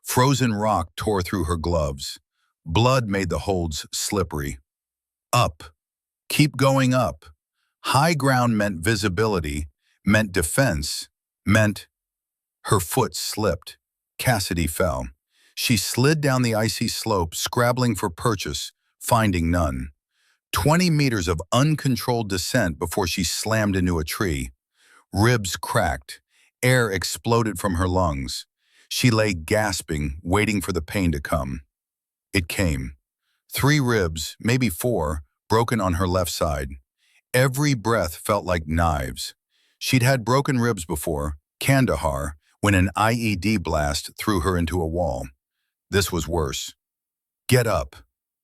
Frozen rock tore through her gloves. Blood made the holds slippery. Up. Keep going up. High ground meant visibility, meant defense, meant... Her foot slipped. Cassidy fell. She slid down the icy slope, scrabbling for purchase, finding none. 20 meters of uncontrolled descent before she slammed into a tree. Ribs cracked. Air exploded from her lungs. She lay gasping, waiting for the pain to come. It came. 3 ribs, maybe 4, broken on her left side. Every breath felt like knives. She'd had broken ribs before, Kandahar, when an IED blast threw her into a wall. This was worse. Get up.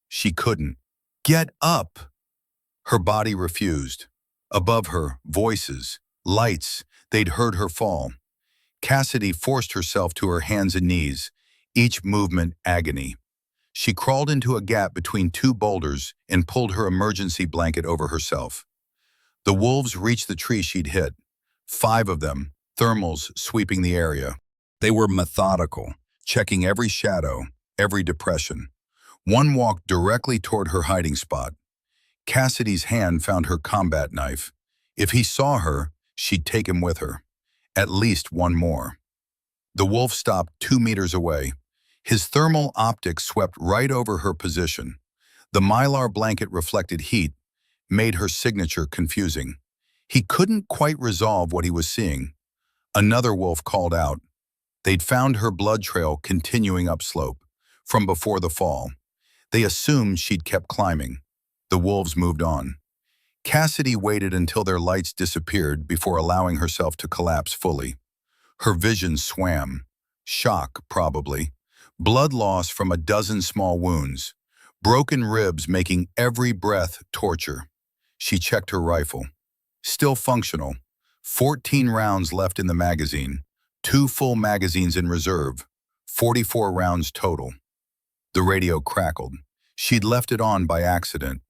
She couldn't. Get up! Her body refused. Above her, voices, lights, they'd heard her fall. Cassidy forced herself to her hands and knees, each movement agony. She crawled into a gap between 2 boulders and pulled her emergency blanket over herself. The wolves reached the tree she'd hit. 5 of them, thermals sweeping the area. They were methodical, checking every shadow, every depression. One walked directly toward her hiding spot. Cassidy's hand found her combat knife. If he saw her, she'd take him with her. At least one more. The wolf stopped 2 meters away. His thermal optics swept right over her position. The mylar blanket reflected heat, made her signature confusing. He couldn't quite resolve what he was seeing. Another wolf called out. They'd found her blood trail continuing upslope, from before the fall. They assumed she'd kept climbing. The wolves moved on. Cassidy waited until their lights disappeared before allowing herself to collapse fully. Her vision swam. Shock, probably. Blood loss from a dozen small wounds. Broken ribs making every breath torture. She checked her rifle. Still functional. 14 rounds left in the magazine. 2 full magazines in reserve. 44 rounds total. The radio crackled. She'd left it on by accident.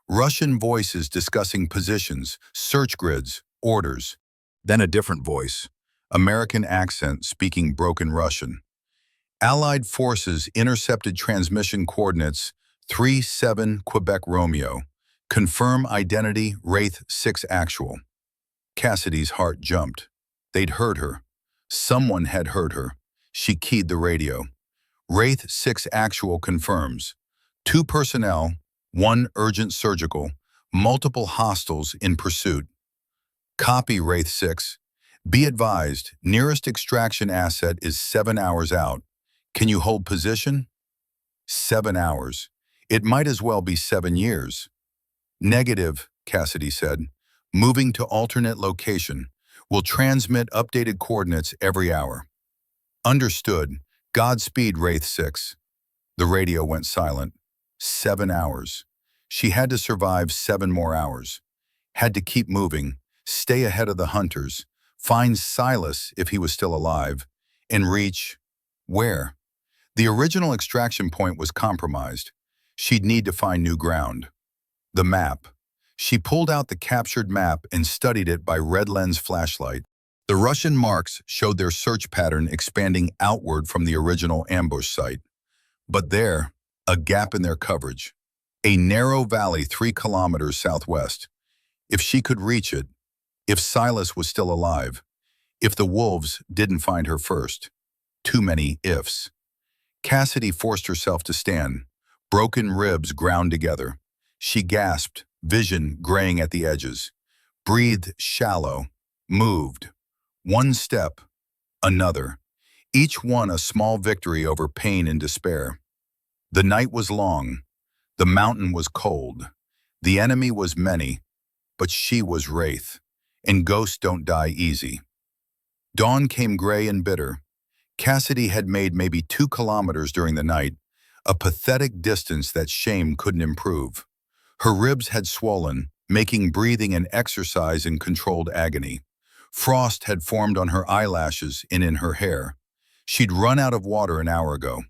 Russian voices discussing positions, search grids, orders. Then a different voice. American accent speaking broken Russian. Allied forces intercepted transmission coordinates 37 Quebec Romeo. Confirm identity Wraith 6 actual. Cassidy's heart jumped. They'd heard her. Someone had heard her. She keyed the radio. Wraith 6 actual confirms. 2 personnel, 1 urgent surgical, multiple hostiles in pursuit. Copy Wraith 6. Be advised, nearest extraction asset is 7 hours out. Can you hold position? 7 hours. It might as well be 7 years. Negative, Cassidy said. Moving to alternate location. Will transmit updated coordinates every hour. Understood. Godspeed, Wraith 6. The radio went silent. 7 hours. She had to survive 7 more hours. Had to keep moving, stay ahead of the hunters, find Silas if he was still alive, and reach where? The original extraction point was compromised. She'd need to find new ground. The map. She pulled out the captured map and studied it by red lens flashlight. The Russian marks showed their search pattern expanding outward from the original ambush site. But there, a gap in their coverage. A narrow valley 3 kilometers southwest. If she could reach it, if Silas was still alive, if the wolves didn't find her first. Too many ifs. Cassidy forced herself to stand, broken ribs ground together. She gasped, vision graying at the edges. Breathed shallow, moved. One step, another. Each one a small victory over pain and despair. The night was long. The mountain was cold. The enemy was many, but she was Wraith, and ghosts don't die easy. Dawn came gray and bitter. Cassidy had made maybe 2 kilometers during the night, a pathetic distance that shame couldn't improve. Her ribs had swollen, making breathing an exercise in controlled agony. Frost had formed on her eyelashes and in her hair. She'd run out of water an hour ago.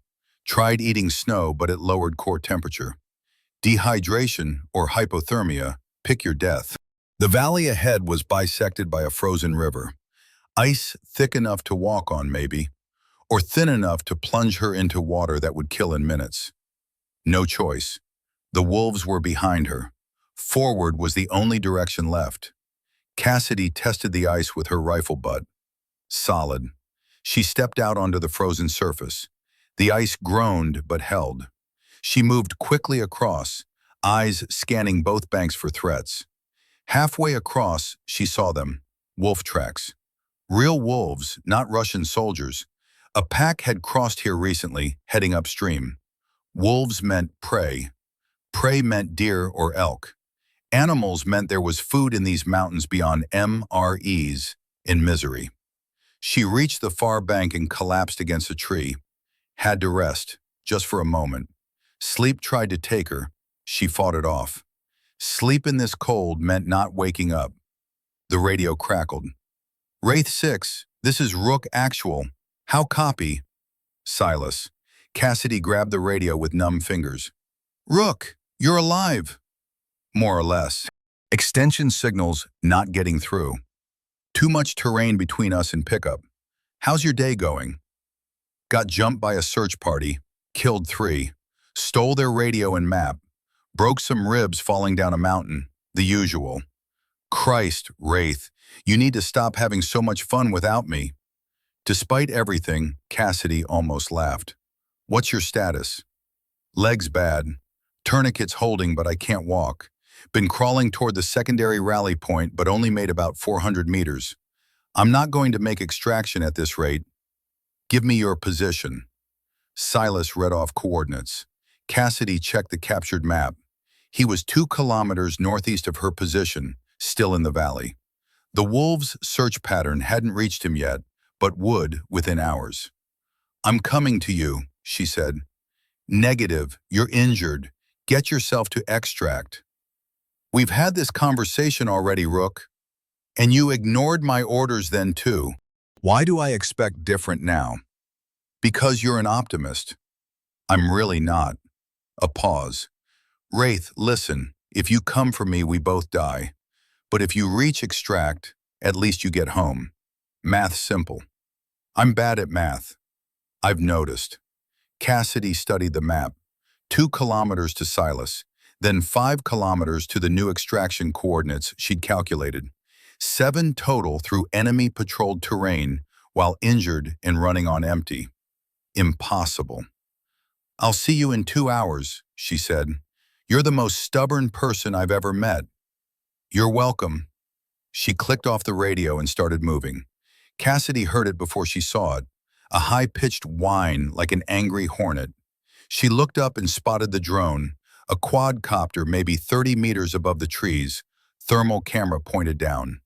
Tried eating snow, but it lowered core temperature. Dehydration or hypothermia, pick your death. The valley ahead was bisected by a frozen river. Ice thick enough to walk on, maybe, or thin enough to plunge her into water that would kill in minutes. No choice. The wolves were behind her. Forward was the only direction left. Cassidy tested the ice with her rifle butt. Solid. She stepped out onto the frozen surface. The ice groaned but held. She moved quickly across, eyes scanning both banks for threats. Halfway across, she saw them. Wolf tracks. Real wolves, not Russian soldiers. A pack had crossed here recently, heading upstream. Wolves meant prey. Prey meant deer or elk. Animals meant there was food in these mountains beyond MREs in misery. She reached the far bank and collapsed against a tree. Had to rest, just for a moment. Sleep tried to take her. She fought it off. Sleep in this cold meant not waking up. The radio crackled. Wraith 6, this is Rook Actual. How copy? Silas. Cassidy grabbed the radio with numb fingers. Rook, you're alive. More or less. Extension signals not getting through. Too much terrain between us and pickup. How's your day going? Got jumped by a search party, killed 3, stole their radio and map, broke some ribs falling down a mountain, the usual. Christ, Wraith, you need to stop having so much fun without me. Despite everything, Cassidy almost laughed. What's your status? Legs bad. Tourniquets holding, but I can't walk. Been crawling toward the secondary rally point, but only made about 400 meters. I'm not going to make extraction at this rate. Give me your position. Silas read off coordinates. Cassidy checked the captured map. He was 2 kilometers northeast of her position, still in the valley. The wolves' search pattern hadn't reached him yet, but would within hours. I'm coming to you, she said. Negative, you're injured. Get yourself to extract. We've had this conversation already, Rook. And you ignored my orders then too. Why do I expect different now? Because you're an optimist. I'm really not. A pause. Wraith, listen, if you come for me, we both die. But if you reach extract, at least you get home. Math's simple. I'm bad at math. I've noticed. Cassidy studied the map. 2 kilometers to Silas, then 5 kilometers to the new extraction coordinates she'd calculated. 7 total through enemy-patrolled terrain while injured and running on empty. Impossible. I'll see you in 2 hours, she said. You're the most stubborn person I've ever met. You're welcome. She clicked off the radio and started moving. Cassidy heard it before she saw it, a high-pitched whine like an angry hornet. She looked up and spotted the drone, a quadcopter maybe 30 meters above the trees, Thermal camera pointed down.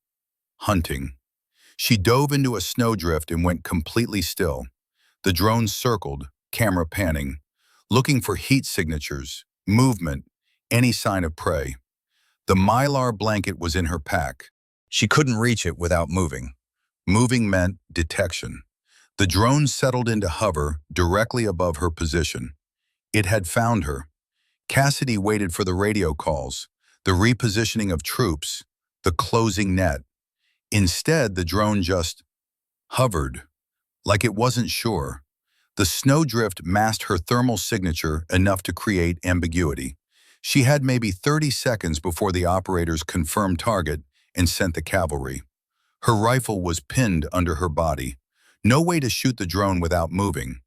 Hunting. She dove into a snowdrift and went completely still. The drone circled, camera panning, looking for heat signatures, movement, any sign of prey. The mylar blanket was in her pack. She couldn't reach it without moving. Moving meant detection. The drone settled into hover directly above her position. It had found her. Cassidy waited for the radio calls, the repositioning of troops, the closing net. Instead, the drone just hovered, like it wasn't sure. The snowdrift masked her thermal signature enough to create ambiguity. She had maybe 30 seconds before the operators confirmed target and sent the cavalry. Her rifle was pinned under her body. No way to shoot the drone without moving.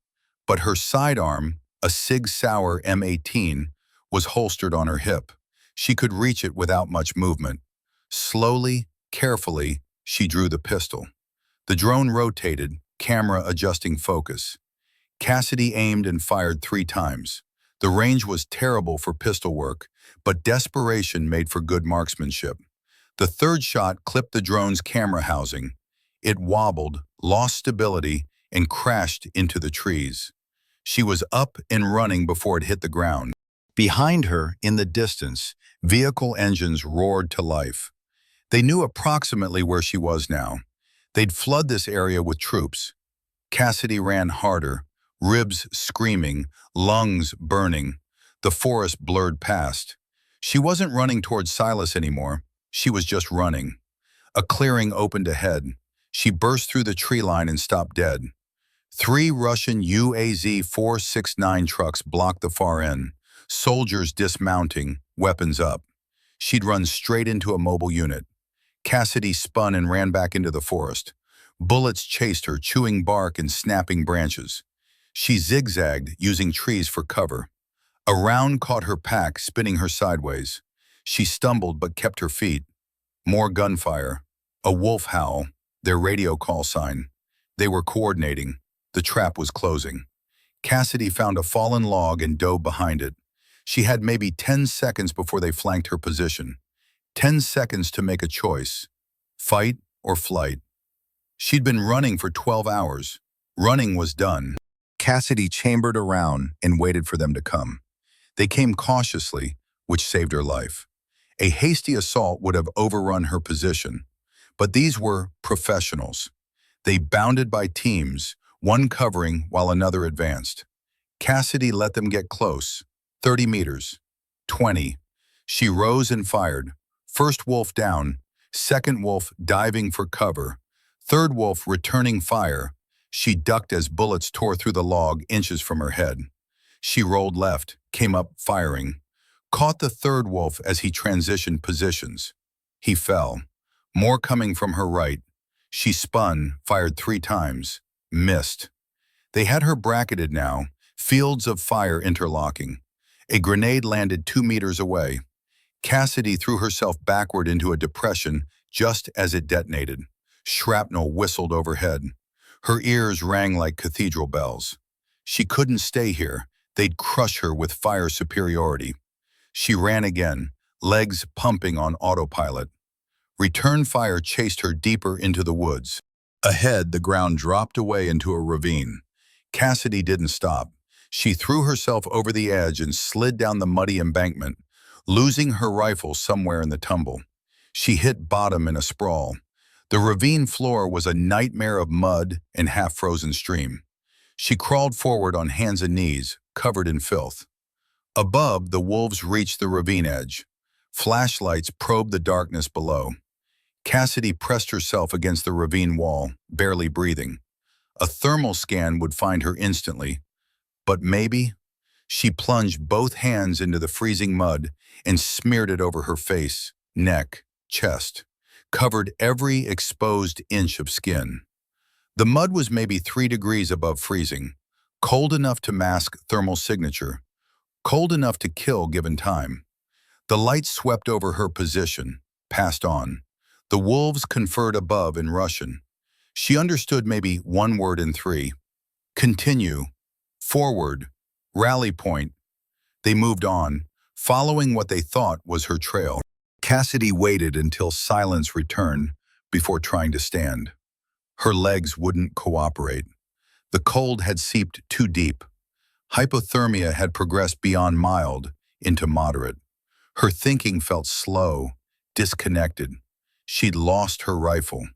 But her sidearm, a Sig Sauer M18, was holstered on her hip. She could reach it without much movement. Slowly, carefully, she drew the pistol. The drone rotated, camera adjusting focus. Cassidy aimed and fired 3 times. The range was terrible for pistol work, but desperation made for good marksmanship. The third shot clipped the drone's camera housing. It wobbled, lost stability, and crashed into the trees. She was up and running before it hit the ground. Behind her, in the distance, vehicle engines roared to life. They knew approximately where she was now. They'd flood this area with troops. Cassidy ran harder, ribs screaming, lungs burning. The forest blurred past. She wasn't running towards Silas anymore. She was just running. A clearing opened ahead. She burst through the tree line and stopped dead. 3 Russian UAZ 469 trucks blocked the far end, soldiers dismounting, weapons up. She'd run straight into a mobile unit. Cassidy spun and ran back into the forest. Bullets chased her, chewing bark and snapping branches. She zigzagged, using trees for cover. A round caught her pack, spinning her sideways. She stumbled but kept her feet. More gunfire. A wolf howl, their radio call sign. They were coordinating. The trap was closing. Cassidy found a fallen log and dove behind it. She had maybe 10 seconds before they flanked her position. 10 seconds to make a choice. Fight or flight. She'd been running for 12 hours. Running was done. Cassidy chambered around and waited for them to come. They came cautiously, which saved her life. A hasty assault would have overrun her position. But these were professionals. They bounded by teams, one covering while another advanced. Cassidy let them get close. 30 meters. 20. She rose and fired. First wolf down. Second wolf diving for cover. Third wolf returning fire. She ducked as bullets tore through the log inches from her head. She rolled left, came up firing. Caught the third wolf as he transitioned positions. He fell. More coming from her right. She spun, fired 3 times. Missed. They had her bracketed now, fields of fire interlocking. A grenade landed 2 meters away. Cassidy threw herself backward into a depression just as it detonated. Shrapnel whistled overhead. Her ears rang like cathedral bells. She couldn't stay here. They'd crush her with fire superiority. She ran again, legs pumping on autopilot. Return fire chased her deeper into the woods. Ahead, the ground dropped away into a ravine. Cassidy didn't stop. She threw herself over the edge and slid down the muddy embankment, losing her rifle somewhere in the tumble. She hit bottom in a sprawl. The ravine floor was a nightmare of mud and half-frozen stream. She crawled forward on hands and knees, covered in filth. Above, the wolves reached the ravine edge. Flashlights probed the darkness below. Cassidy pressed herself against the ravine wall, barely breathing. A thermal scan would find her instantly. But maybe? She plunged both hands into the freezing mud and smeared it over her face, neck, chest, covered every exposed inch of skin. The mud was maybe 3 degrees above freezing, cold enough to mask thermal signature, cold enough to kill given time. The light swept over her position, passed on. The wolves conferred above in Russian. She understood maybe 1 word in 3. Continue. Forward. Rally point. They moved on, following what they thought was her trail. Cassidy waited until silence returned before trying to stand. Her legs wouldn't cooperate. The cold had seeped too deep. Hypothermia had progressed beyond mild into moderate. Her thinking felt slow, disconnected. She'd lost her rifle.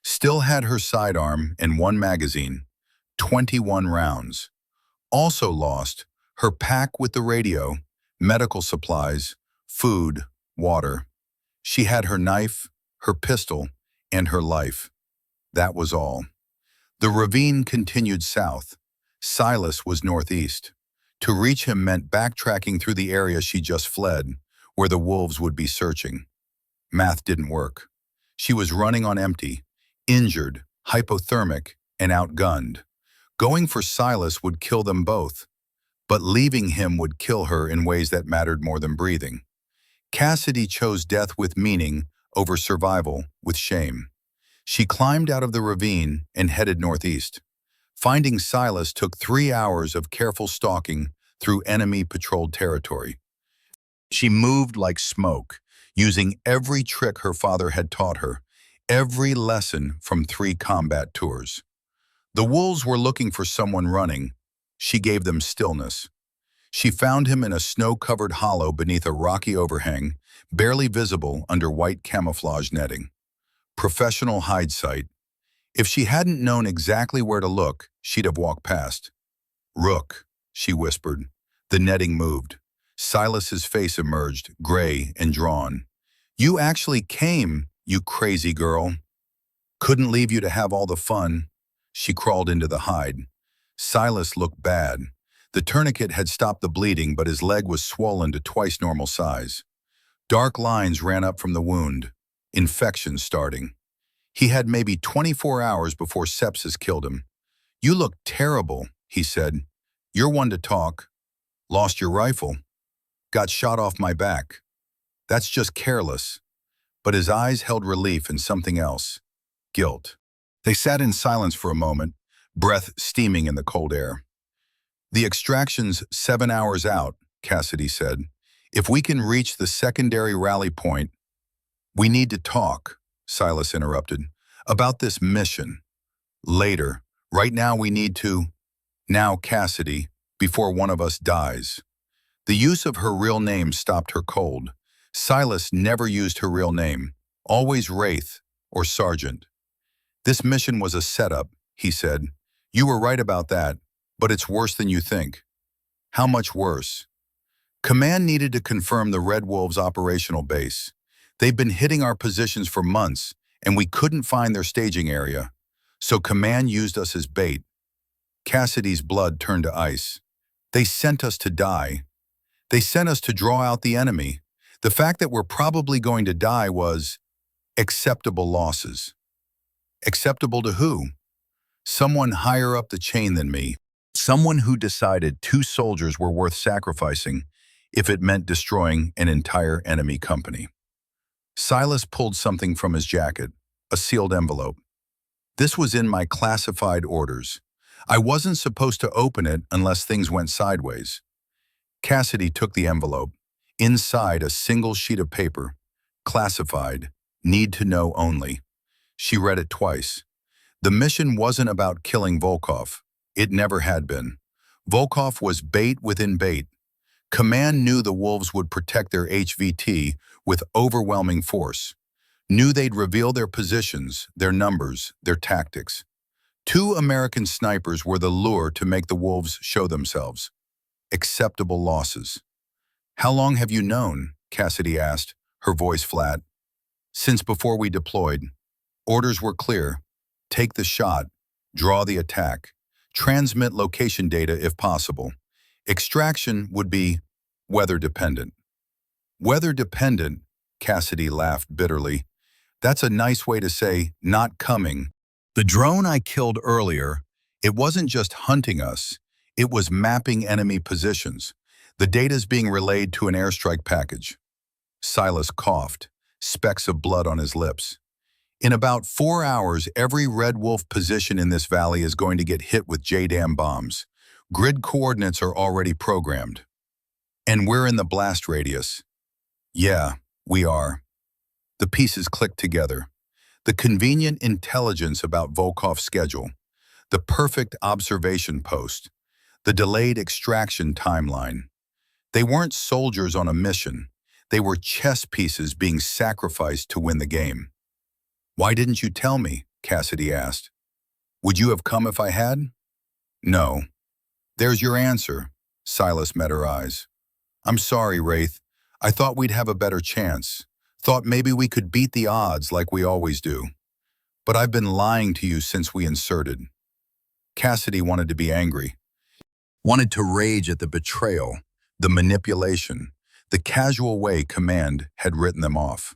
Still had her sidearm and one magazine, 21 rounds. Also lost her pack with the radio, medical supplies, food, water. She had her knife, her pistol, and her life. That was all. The ravine continued south. Silas was northeast. To reach him meant backtracking through the area she just fled, where the wolves would be searching. Math didn't work. She was running on empty, injured, hypothermic, and outgunned. Going for Silas would kill them both, but leaving him would kill her in ways that mattered more than breathing. Cassidy chose death with meaning over survival with shame. She climbed out of the ravine and headed northeast. Finding Silas took 3 hours of careful stalking through enemy-patrolled territory. She moved like smoke, using every trick her father had taught her, every lesson from 3 combat tours. The wolves were looking for someone running. She gave them stillness. She found him in a snow-covered hollow beneath a rocky overhang, barely visible under white camouflage netting. Professional hindsight. If she hadn't known exactly where to look, she'd have walked past. "Rook," she whispered. The netting moved. Silas's face emerged, gray and drawn. "You actually came, you crazy girl. Couldn't leave you to have all the fun." She crawled into the hide. Silas looked bad. The tourniquet had stopped the bleeding, but his leg was swollen to twice normal size. Dark lines ran up from the wound. Infection starting. He had maybe 24 hours before sepsis killed him. "You look terrible," he said. "You're one to talk. Lost your rifle. Got shot off my back. That's just careless." But his eyes held relief and something else. Guilt. They sat in silence for a moment, breath steaming in the cold air. "The extraction's 7 hours out," Cassidy said. "If we can reach the secondary rally point—" "We need to talk," Silas interrupted, "about this mission. Later. Right now we need to—" "Now, Cassidy, before one of us dies." The use of her real name stopped her cold. Silas never used her real name, always Wraith or Sergeant. "This mission was a setup," he said. "You were right about that, but it's worse than you think." "How much worse?" "Command needed to confirm the Red Wolves' operational base. They've been hitting our positions for months, and we couldn't find their staging area. So Command used us as bait." Cassidy's blood turned to ice. "They sent us to die. They sent us to draw out the enemy. The fact that we're probably going to die was acceptable losses." Acceptable to who? "Someone higher up the chain than me. Someone who decided 2 soldiers were worth sacrificing if it meant destroying an entire enemy company." Silas pulled something from his jacket, a sealed envelope. "This was in my classified orders. I wasn't supposed to open it unless things went sideways." Cassidy took the envelope. Inside, a single sheet of paper. Classified. Need to know only. She read it twice. The mission wasn't about killing Volkov. It never had been. Volkov was bait within bait. Command knew the wolves would protect their HVT with overwhelming force. Knew they'd reveal their positions, their numbers, their tactics. 2 American snipers were the lure to make the wolves show themselves. Acceptable losses. "How long have you known?" Cassidy asked, her voice flat. "Since before we deployed. Orders were clear. Take the shot, draw the attack, transmit location data if possible. Extraction would be weather-dependent." "Weather-dependent," Cassidy laughed bitterly. "That's a nice way to say not coming. The drone I killed earlier, it wasn't just hunting us, it was mapping enemy positions. The data's being relayed to an airstrike package." Silas coughed, specks of blood on his lips. "In about 4 hours, every Red Wolf position in this valley is going to get hit with JDAM bombs. Grid coordinates are already programmed." "And we're in the blast radius." "Yeah, we are." The pieces clicked together. The convenient intelligence about Volkov's schedule, the perfect observation post, the delayed extraction timeline. They weren't soldiers on a mission. They were chess pieces being sacrificed to win the game. "Why didn't you tell me?" Cassidy asked. "Would you have come if I had?" "No." "There's your answer." Silas met her eyes. "I'm sorry, Wraith. I thought we'd have a better chance. Thought maybe we could beat the odds like we always do. But I've been lying to you since we inserted." Cassidy wanted to be angry, wanted to rage at the betrayal, the manipulation, the casual way command had written them off.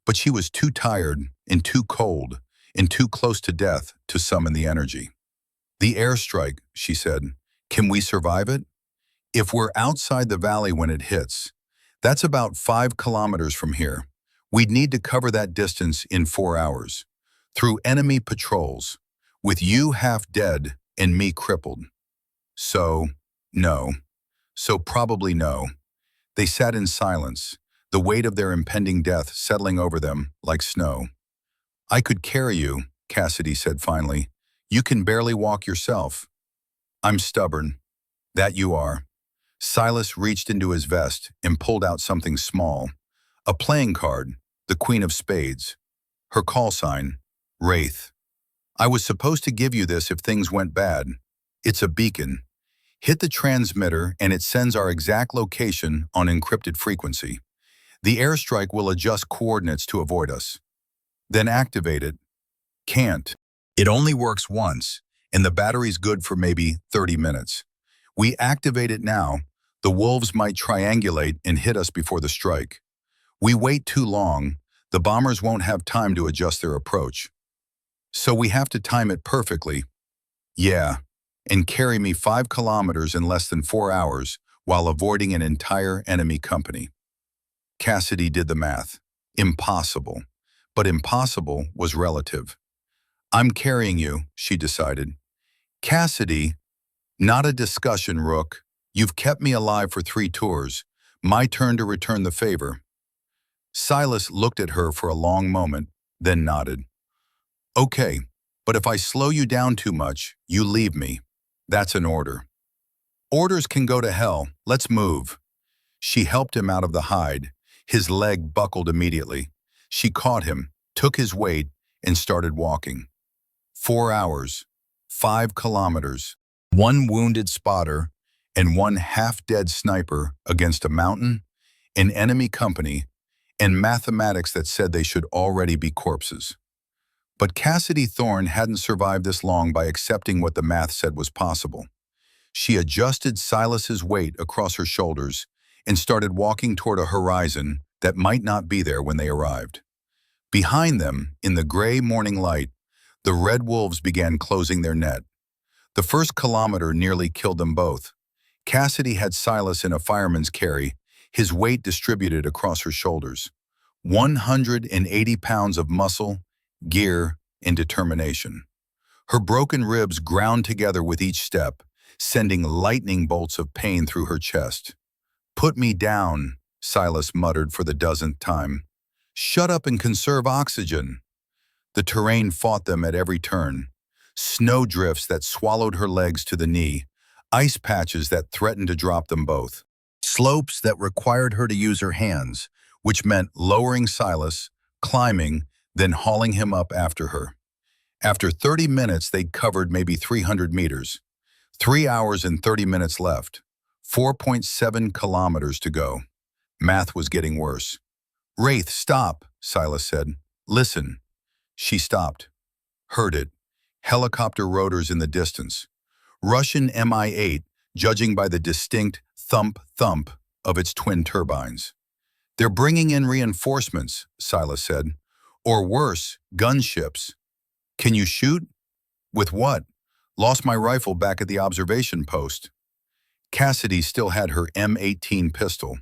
But she was too tired and too cold and too close to death to summon the energy. "The airstrike," she said. "Can we survive it? If we're outside the valley when it hits, that's about 5 kilometers from here. We'd need to cover that distance in 4 hours, through enemy patrols, with you half dead and me crippled." So, no. So probably no. They sat in silence, the weight of their impending death settling over them like snow. "I could carry you," Cassidy said finally. "You can barely walk yourself." "I'm stubborn." "That you are." Silas reached into his vest and pulled out something small. A playing card, the Queen of Spades. Her call sign, Wraith. "I was supposed to give you this if things went bad. It's a beacon. Hit the transmitter and it sends our exact location on encrypted frequency. The airstrike will adjust coordinates to avoid us. Then activate it." "Can't. It only works once, and the battery's good for maybe 30 minutes. We activate it now, the wolves might triangulate and hit us before the strike. We wait too long, the bombers won't have time to adjust their approach. So we have to time it perfectly." "Yeah, and carry me 5 kilometers in less than 4 hours while avoiding an entire enemy company." Cassidy did the math. Impossible. But impossible was relative. "I'm carrying you," she decided. "Cassidy, not a discussion, Rook. You've kept me alive for 3 tours. My turn to return the favor." Silas looked at her for a long moment, then nodded. "Okay, but if I slow you down too much, you leave me. That's an order." "Orders can go to hell. Let's move." She helped him out of the hide. His leg buckled immediately. She caught him, took his weight, and started walking. 4 hours, 5 kilometers, 1 wounded spotter, and 1 half-dead sniper against a mountain, an enemy company, and mathematics that said they should already be corpses. But Cassidy Thorne hadn't survived this long by accepting what the math said was possible. She adjusted Silas's weight across her shoulders and started walking toward a horizon that might not be there when they arrived. Behind them, in the gray morning light, the red wolves began closing their net. The first kilometer nearly killed them both. Cassidy had Silas in a fireman's carry, his weight distributed across her shoulders. 180 pounds of muscle, gear, and determination. Her broken ribs ground together with each step, sending lightning bolts of pain through her chest. "Put me down," Silas muttered for the dozenth time. "Shut up and conserve oxygen." The terrain fought them at every turn. Snowdrifts that swallowed her legs to the knee, ice patches that threatened to drop them both. Slopes that required her to use her hands, which meant lowering Silas, climbing, then hauling him up after her. After 30 minutes, they'd covered maybe 300 meters. 3 hours and 30 minutes left. 4.7 kilometers to go. Math was getting worse. "Wraith, stop," Silas said. "Listen." She stopped. Heard it. Helicopter rotors in the distance. Russian Mi-8, judging by the distinct thump-thump of its twin turbines. "They're bringing in reinforcements," Silas said. "Or worse, gunships." "Can you shoot?" "With what? Lost my rifle back at the observation post." Cassidy still had her M18 pistol,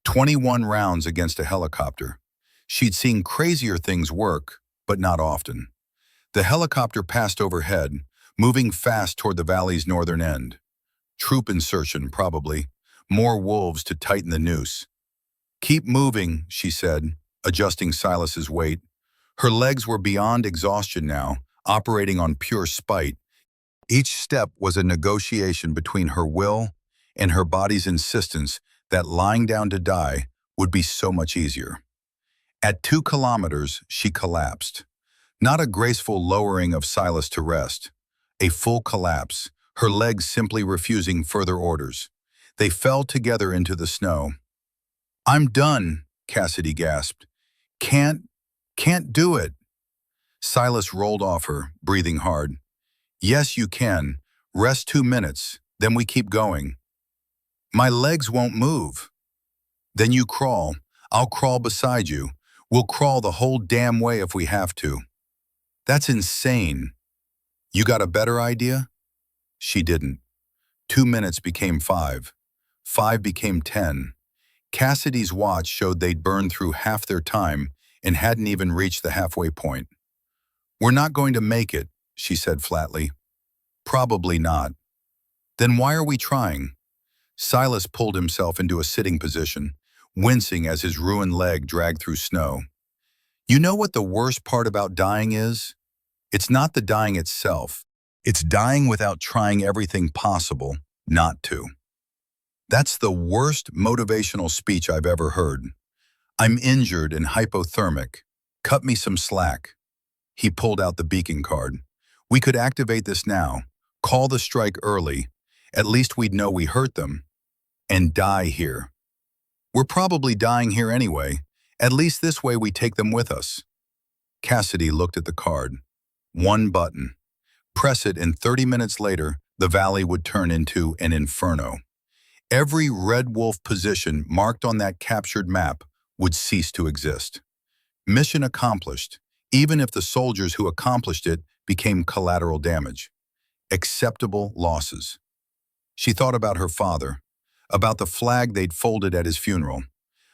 21 rounds against a helicopter. She'd seen crazier things work, but not often. The helicopter passed overhead, moving fast toward the valley's northern end. Troop insertion, probably. More wolves to tighten the noose. "Keep moving," she said. adjusting Silas's weight. Her legs were beyond exhaustion now, operating on pure spite. Each step was a negotiation between her will and her body's insistence that lying down to die would be so much easier. At 2 kilometers, she collapsed. Not a graceful lowering of Silas to rest. A full collapse, her legs simply refusing further orders. They fell together into the snow. "I'm done," Cassidy gasped. Can't do it." Silas rolled off her, breathing hard. "Yes, you can. Rest 2 minutes, then we keep going." "My legs won't move." "Then you crawl. I'll crawl beside you. We'll crawl the whole damn way if we have to." "That's insane." "You got a better idea?" She didn't. 2 minutes became 5. 5 became 10. Cassidy's watch showed they'd burned through half their time and hadn't even reached the halfway point. "We're not going to make it," she said flatly. "Probably not." "Then why are we trying?" Silas pulled himself into a sitting position, wincing as his ruined leg dragged through snow. "You know what the worst part about dying is? It's not the dying itself. It's dying without trying everything possible not to." That's the worst motivational speech I've ever heard. "I'm injured and hypothermic. Cut me some slack." He pulled out the beacon card. "We could activate this now. Call the strike early. At least we'd know we hurt them. And die here. We're probably dying here anyway. At least this way we take them with us." Cassidy looked at the card. 1 button. Press it and 30 minutes later, the valley would turn into an inferno. Every Red Wolf position marked on that captured map would cease to exist. Mission accomplished, even if the soldiers who accomplished it became collateral damage. Acceptable losses. She thought about her father, about the flag they'd folded at his funeral,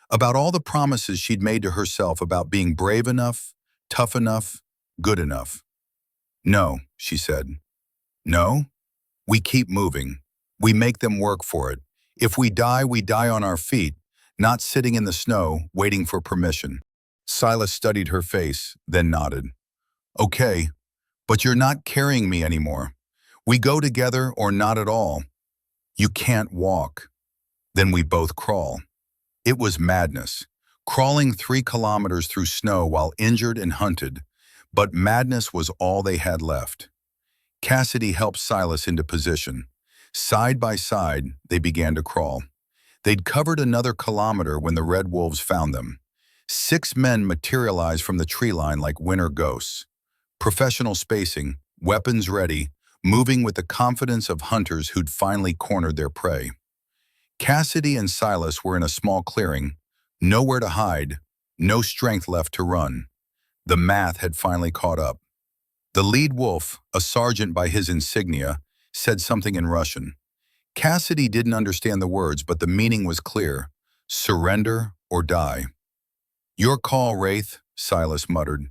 about all the promises she'd made to herself about being brave enough, tough enough, good enough. "No," she said. "No? We keep moving. We make them work for it. If we die on our feet, not sitting in the snow, waiting for permission." Silas studied her face, then nodded. "Okay, but you're not carrying me anymore. We go together or not at all. You can't walk." Then we both crawl. It was madness, crawling 3 kilometers through snow while injured and hunted, but madness was all they had left. Cassidy helped Silas into position. Side by side, they began to crawl. They'd covered another kilometer when the Red Wolves found them. 6 men materialized from the tree line like winter ghosts. Professional spacing, weapons ready, moving with the confidence of hunters who'd finally cornered their prey. Cassidy and Silas were in a small clearing, nowhere to hide, no strength left to run. The math had finally caught up. The lead wolf, a sergeant by his insignia, said something in Russian. Cassidy didn't understand the words, but the meaning was clear. Surrender or die. "Your call, Wraith," Silas muttered.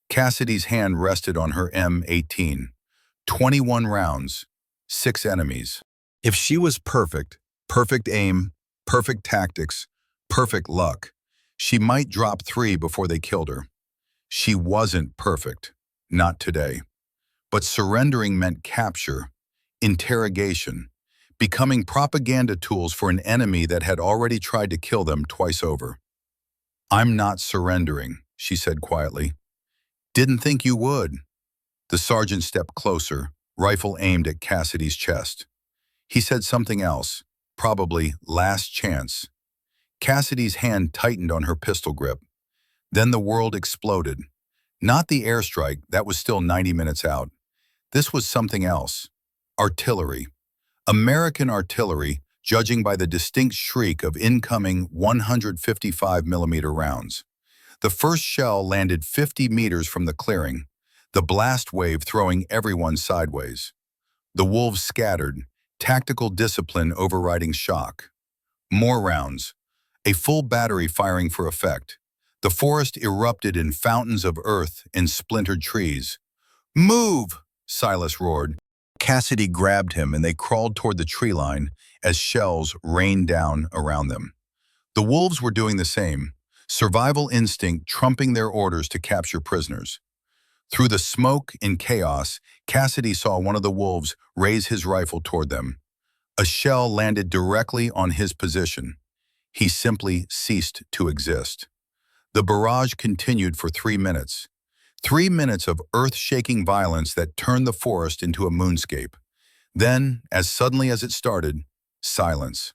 Cassidy's hand rested on her M18. 21 rounds, 6 enemies. If she was perfect, perfect aim, perfect tactics, perfect luck, she might drop 3 before they killed her. She wasn't perfect, not today. But surrendering meant capture, interrogation, becoming propaganda tools for an enemy that had already tried to kill them twice over. "I'm not surrendering," she said quietly. "Didn't think you would." The sergeant stepped closer, rifle aimed at Cassidy's chest. He said something else, probably last chance. Cassidy's hand tightened on her pistol grip. Then the world exploded. Not the airstrike, that was still 90 minutes out. This was something else. Artillery. American artillery, judging by the distinct shriek of incoming 155mm rounds. The first shell landed 50 meters from the clearing, the blast wave throwing everyone sideways. The wolves scattered, tactical discipline overriding shock. More rounds, a full battery firing for effect. The forest erupted in fountains of earth and splintered trees. "Move!" Silas roared. Cassidy grabbed him and they crawled toward the tree line as shells rained down around them. The wolves were doing the same, survival instinct trumping their orders to capture prisoners. Through the smoke and chaos, Cassidy saw one of the wolves raise his rifle toward them. A shell landed directly on his position. He simply ceased to exist. The barrage continued for 3 minutes. 3 minutes of earth-shaking violence that turned the forest into a moonscape. Then, as suddenly as it started, silence.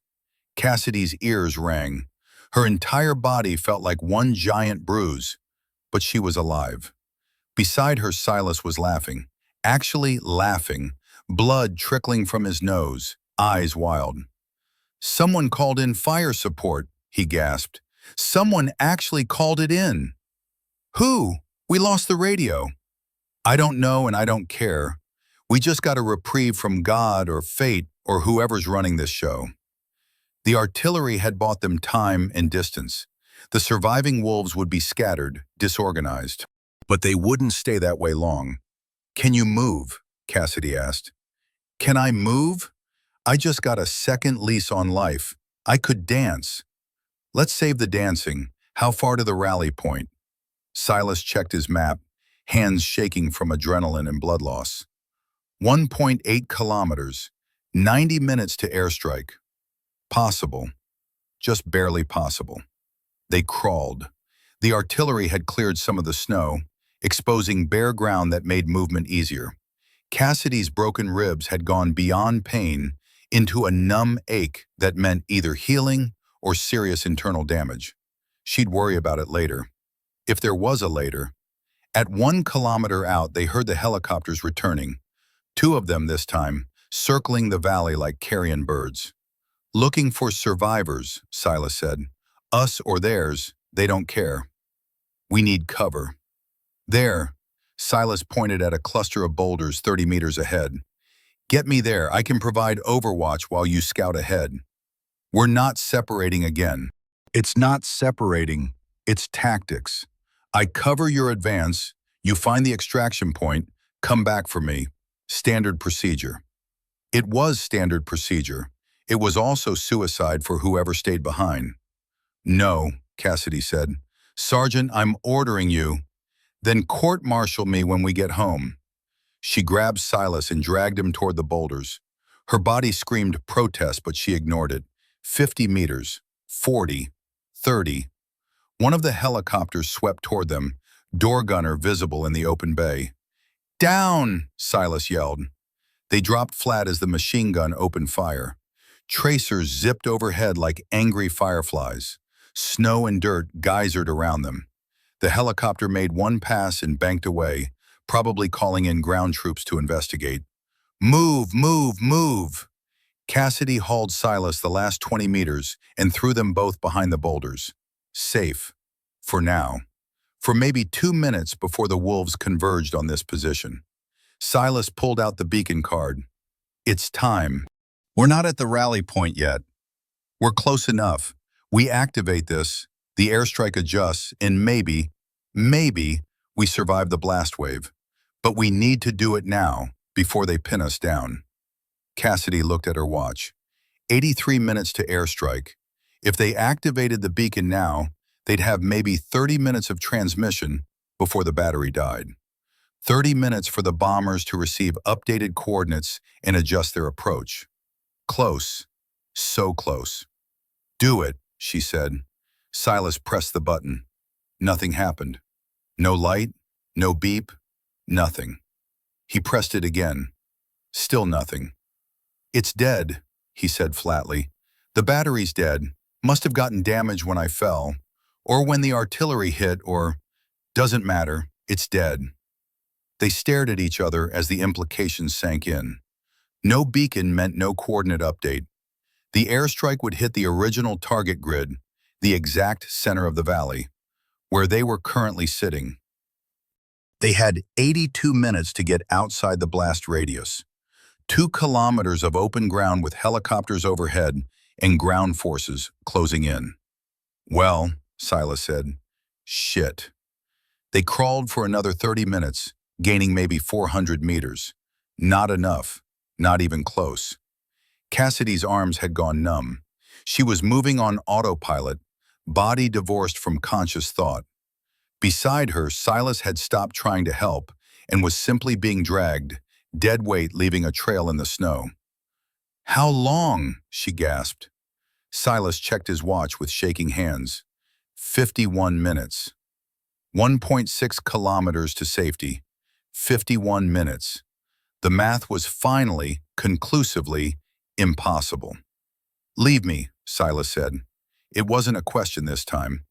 Cassidy's ears rang. Her entire body felt like one giant bruise, but she was alive. Beside her, Silas was laughing. Actually laughing, blood trickling from his nose, eyes wild. "Someone called in fire support," he gasped. "Someone actually called it in." "Who? We lost the radio." "I don't know and I don't care. We just got a reprieve from God or fate or whoever's running this show." The artillery had bought them time and distance. The surviving wolves would be scattered, disorganized. But they wouldn't stay that way long. "Can you move?" Cassidy asked. "Can I move? I just got a second lease on life. I could dance." "Let's save the dancing. How far to the rally point?" Silas checked his map, hands shaking from adrenaline and blood loss. 1.8 kilometers, 90 minutes to airstrike. Possible. Just barely possible. They crawled. The artillery had cleared some of the snow, exposing bare ground that made movement easier. Cassidy's broken ribs had gone beyond pain into a numb ache that meant either healing or serious internal damage. She'd worry about it later. If there was a later. At 1 kilometer out, they heard the helicopters returning. 2 of them this time, circling the valley like carrion birds. "Looking for survivors," Silas said. "Us or theirs, they don't care. We need cover." "There," Silas pointed at a cluster of boulders 30 meters ahead. "Get me there. I can provide overwatch while you scout ahead." "We're not separating again." "It's not separating. It's tactics. I cover your advance, you find the extraction point, come back for me. Standard procedure." It was standard procedure. It was also suicide for whoever stayed behind. "No," Cassidy said. "Sergeant, I'm ordering you." "Then court-martial me when we get home." She grabbed Silas and dragged him toward the boulders. Her body screamed protest, but she ignored it. 50 meters, 40, 30. One of the helicopters swept toward them, door gunner visible in the open bay. "Down!" Silas yelled. They dropped flat as the machine gun opened fire. Tracers zipped overhead like angry fireflies. Snow and dirt geysered around them. The helicopter made one pass and banked away, probably calling in ground troops to investigate. "Move, move, move!" Cassidy hauled Silas the last 20 meters and threw them both behind the boulders. Safe. For now. For maybe 2 minutes before the wolves converged on this position. Silas pulled out the beacon card. "It's time. We're not at the rally point yet. We're close enough. We activate this, the airstrike adjusts, and maybe we survive the blast wave. But we need to do it now, before they pin us down." Cassidy looked at her watch. 83 minutes to airstrike. If they activated the beacon now, they'd have maybe 30 minutes of transmission before the battery died. 30 minutes for the bombers to receive updated coordinates and adjust their approach. Close. So close. "Do it," she said. Silas pressed the button. Nothing happened. No light, no beep, nothing. He pressed it again. Still nothing. "It's dead," he said flatly. "The battery's dead. Must have gotten damaged when I fell. Or when the artillery hit, or... Doesn't matter. It's dead." They stared at each other as the implications sank in. No beacon meant no coordinate update. The airstrike would hit the original target grid, the exact center of the valley, where they were currently sitting. They had 82 minutes to get outside the blast radius. 2 kilometers of open ground with helicopters overhead and ground forces closing in. "Well," Silas said, "shit." They crawled for another 30 minutes, gaining maybe 400 meters. Not enough, not even close. Cassidy's arms had gone numb. She was moving on autopilot, body divorced from conscious thought. Beside her, Silas had stopped trying to help and was simply being dragged, dead weight leaving a trail in the snow. "How long?" she gasped. Silas checked his watch with shaking hands. 51 minutes. 1.6 kilometers to safety. 51 minutes. The math was finally, conclusively, impossible. "Leave me," Silas said. It wasn't a question this time.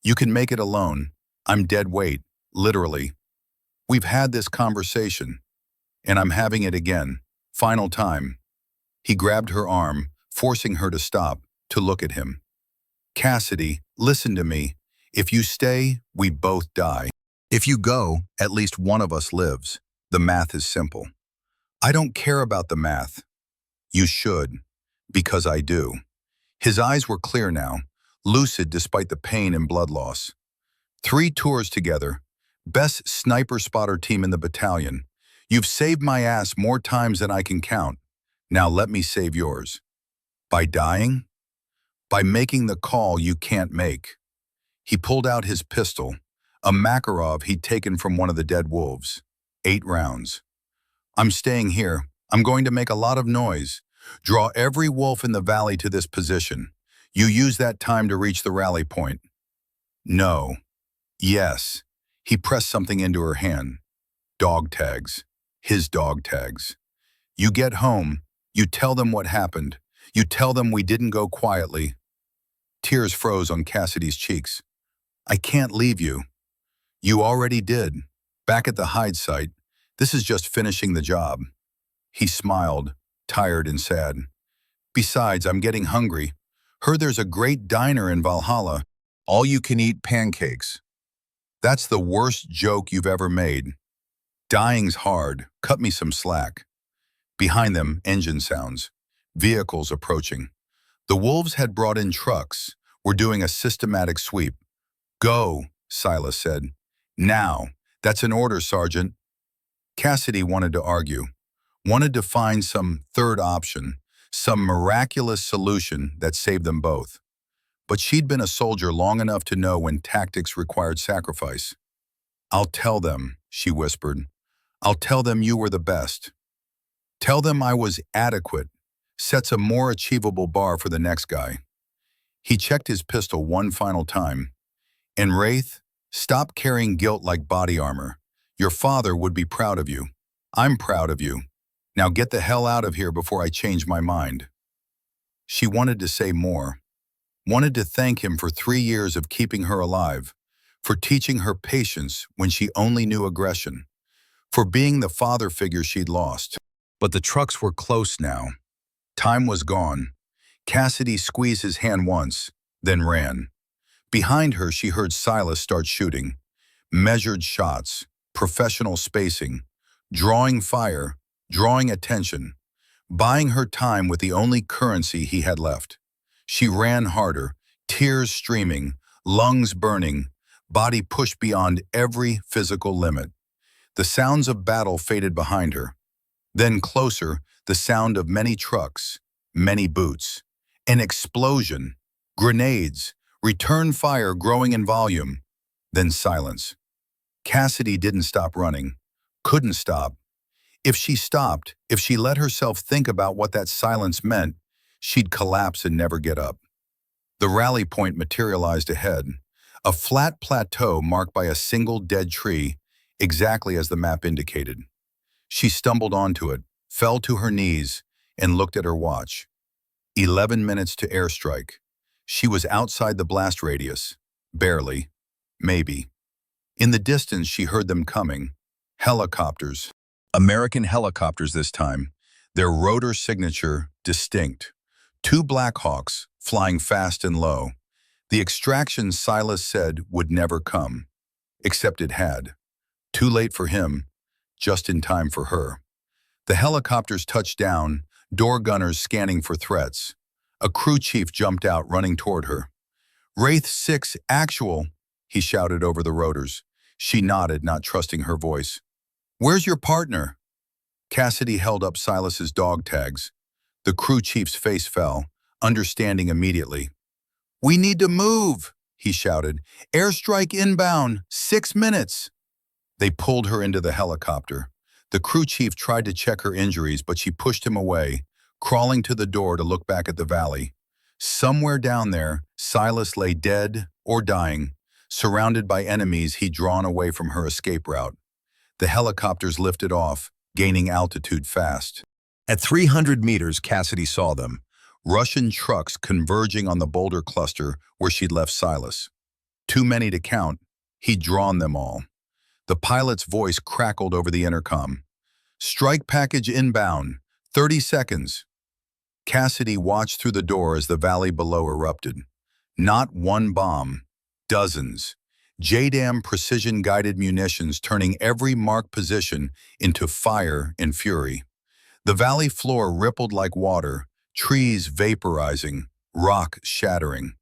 "You can make it alone. I'm dead weight, literally. We've had this conversation, and I'm having it again. Final time." He grabbed her arm, forcing her to stop, to look at him. "Cassidy, listen to me. If you stay, we both die. If you go, at least one of us lives. The math is simple." "I don't care about the math." "You should, because I do." His eyes were clear now, lucid despite the pain and blood loss. 3 tours together, best sniper spotter team in the battalion. You've saved my ass more times than I can count. Now let me save yours. By dying? By making the call you can't make. He pulled out his pistol, a Makarov he'd taken from one of the dead wolves. 8 rounds. "I'm staying here. I'm going to make a lot of noise. Draw every wolf in the valley to this position. You use that time to reach the rally point." "No." "Yes." He pressed something into her hand. Dog tags. His dog tags. "You get home. You tell them what happened. You tell them we didn't go quietly." Tears froze on Cassidy's cheeks. "I can't leave you." "You already did. Back at the hide site. This is just finishing the job." He smiled, tired and sad. "Besides, I'm getting hungry. Heard there's a great diner in Valhalla. All you can eat pancakes." "That's the worst joke you've ever made." "Dying's hard. Cut me some slack." Behind them, engine sounds. Vehicles approaching. The wolves had brought in trucks, were doing a systematic sweep. "Go," Silas said. "Now. That's an order, Sergeant." Cassidy wanted to argue, wanted to find some third option, some miraculous solution that saved them both. But she'd been a soldier long enough to know when tactics required sacrifice. "I'll tell them," she whispered. "I'll tell them you were the best. Tell them I was adequate. Sets a more achievable bar for the next guy." He checked his pistol one final time. "And Wraith, stop carrying guilt like body armor. Your father would be proud of you. I'm proud of you. Now get the hell out of here before I change my mind." She wanted to say more. Wanted to thank him for 3 years of keeping her alive, for teaching her patience when she only knew aggression, for being the father figure she'd lost. But the trucks were close now. Time was gone. Cassidy squeezed his hand once, then ran. Behind her, she heard Silas start shooting. Measured shots, professional spacing, drawing fire, drawing attention, buying her time with the only currency he had left. She ran harder, tears streaming, lungs burning, body pushed beyond every physical limit. The sounds of battle faded behind her. Then closer, the sound of many trucks, many boots. An explosion, grenades, return fire growing in volume. Then silence. Cassidy didn't stop running, couldn't stop. If she stopped, if she let herself think about what that silence meant, she'd collapse and never get up. The rally point materialized ahead, a flat plateau marked by a single dead tree, exactly as the map indicated. She stumbled onto it, fell to her knees, and looked at her watch. 11 minutes to airstrike. She was outside the blast radius. Barely. Maybe. In the distance, she heard them coming. Helicopters. American helicopters this time. Their rotor signature distinct. 2 Blackhawks flying fast and low. The extraction Silas said would never come. Except it had. Too late for him, just in time for her. The helicopters touched down, door gunners scanning for threats. A crew chief jumped out, running toward her. "Wraith 6, actual," he shouted over the rotors. She nodded, not trusting her voice. "Where's your partner?" Cassidy held up Silas's dog tags. The crew chief's face fell, understanding immediately. "We need to move," he shouted. Airstrike inbound, 6 minutes. They pulled her into the helicopter. The crew chief tried to check her injuries, but she pushed him away, crawling to the door to look back at the valley. Somewhere down there, Silas lay dead or dying, surrounded by enemies he'd drawn away from her escape route. The helicopters lifted off, gaining altitude fast. At 300 meters, Cassidy saw them, Russian trucks converging on the boulder cluster where she'd left Silas. Too many to count, he'd drawn them all. The pilot's voice crackled over the intercom. Strike package inbound, 30 seconds. Cassidy watched through the door as the valley below erupted. Not one bomb, dozens. JDAM precision-guided munitions turning every marked position into fire and fury. The valley floor rippled like water, trees vaporizing, rock shattering.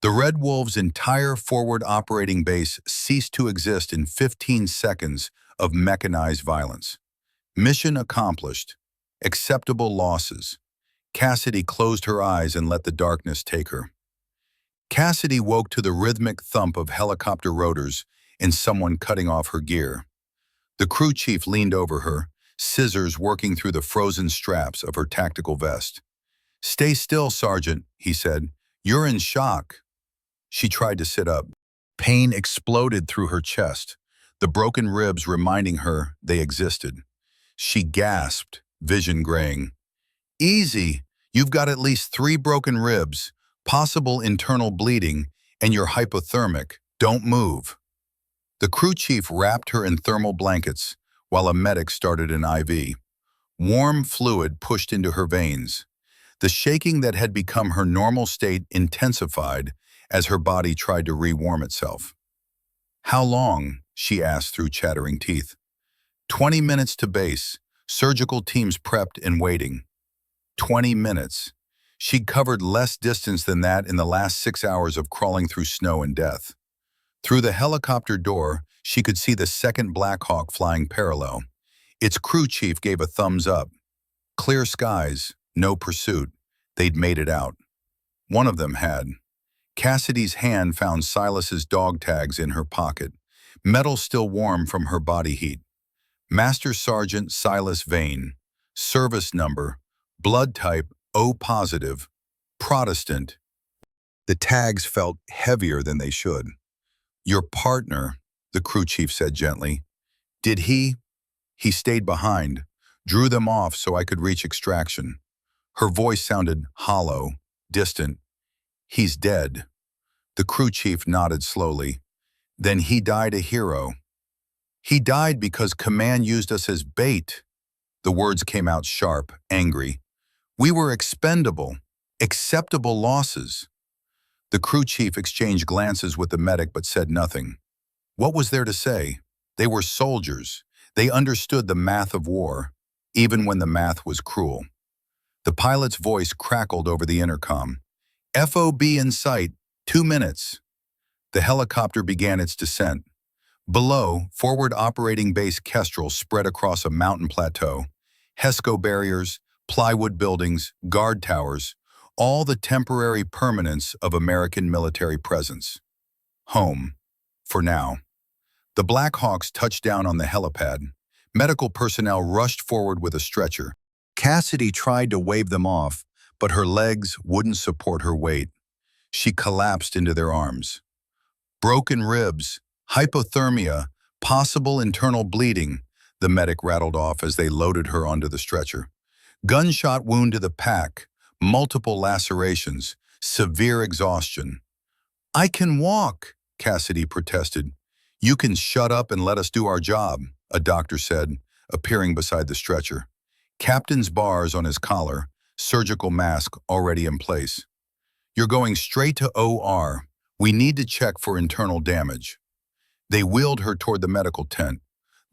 The Red Wolves' entire forward operating base ceased to exist in 15 seconds of mechanized violence. Mission accomplished. Acceptable losses. Cassidy closed her eyes and let the darkness take her. Cassidy woke to the rhythmic thump of helicopter rotors and someone cutting off her gear. The crew chief leaned over her, scissors working through the frozen straps of her tactical vest. Stay still, Sergeant, he said. You're in shock. She tried to sit up. Pain exploded through her chest, the broken ribs reminding her they existed. She gasped, vision graying. Easy, you've got at least 3 broken ribs, possible internal bleeding, and you're hypothermic. Don't move. The crew chief wrapped her in thermal blankets while a medic started an IV. Warm fluid pushed into her veins. The shaking that had become her normal state intensified as her body tried to rewarm itself. How long? She asked through chattering teeth. 20 minutes to base. Surgical teams prepped and waiting. 20 minutes. She'd covered less distance than that in the last 6 hours of crawling through snow and death. Through the helicopter door, she could see the second Black Hawk flying parallel. Its crew chief gave a thumbs up. Clear skies, no pursuit. They'd made it out. One of them had. Cassidy's hand found Silas's dog tags in her pocket, metal still warm from her body heat. Master Sergeant Silas Vane, service number, blood type O positive, Protestant. The tags felt heavier than they should. Your partner, the crew chief said gently. Did he? He stayed behind, drew them off so I could reach extraction. Her voice sounded hollow, distant. He's dead. The crew chief nodded slowly. Then he died a hero. He died because command used us as bait. The words came out sharp, angry. We were expendable, acceptable losses. The crew chief exchanged glances with the medic but said nothing. What was there to say? They were soldiers. They understood the math of war, even when the math was cruel. The pilot's voice crackled over the intercom. FOB in sight, 2 minutes. The helicopter began its descent. Below, forward operating base Kestrel spread across a mountain plateau. HESCO barriers, plywood buildings, guard towers, all the temporary permanence of American military presence. Home, for now. The Black Hawks touched down on the helipad. Medical personnel rushed forward with a stretcher. Cassidy tried to wave them off, but her legs wouldn't support her weight. She collapsed into their arms. Broken ribs, hypothermia, possible internal bleeding, the medic rattled off as they loaded her onto the stretcher. Gunshot wound to the pack, multiple lacerations, severe exhaustion. I can walk, Cassidy protested. You can shut up and let us do our job, a doctor said, appearing beside the stretcher. Captain's bars on his collar, surgical mask already in place. You're going straight to OR. We need to check for internal damage. They wheeled her toward the medical tent.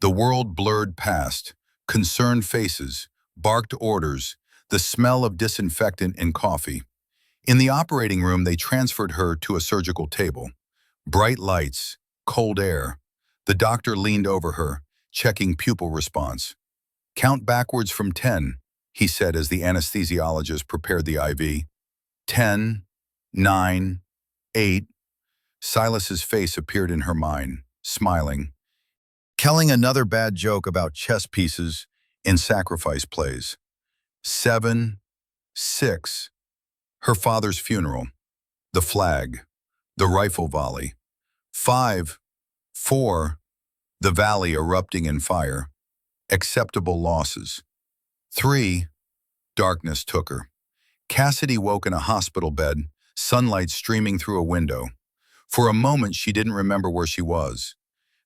The world blurred past, concerned faces, barked orders, the smell of disinfectant and coffee. In the operating room, they transferred her to a surgical table. Bright lights, cold air. The doctor leaned over her, checking pupil response. Count backwards from 10, he said as the anesthesiologist prepared the IV. 10, 9, 8. Silas's face appeared in her mind, smiling, telling another bad joke about chess pieces in sacrifice plays. 7, 6. Her father's funeral. The flag. The rifle volley. 5, 4. The valley erupting in fire. Acceptable losses. 3. Darkness took her. Cassidy woke in a hospital bed, sunlight streaming through a window. For a moment, she didn't remember where she was.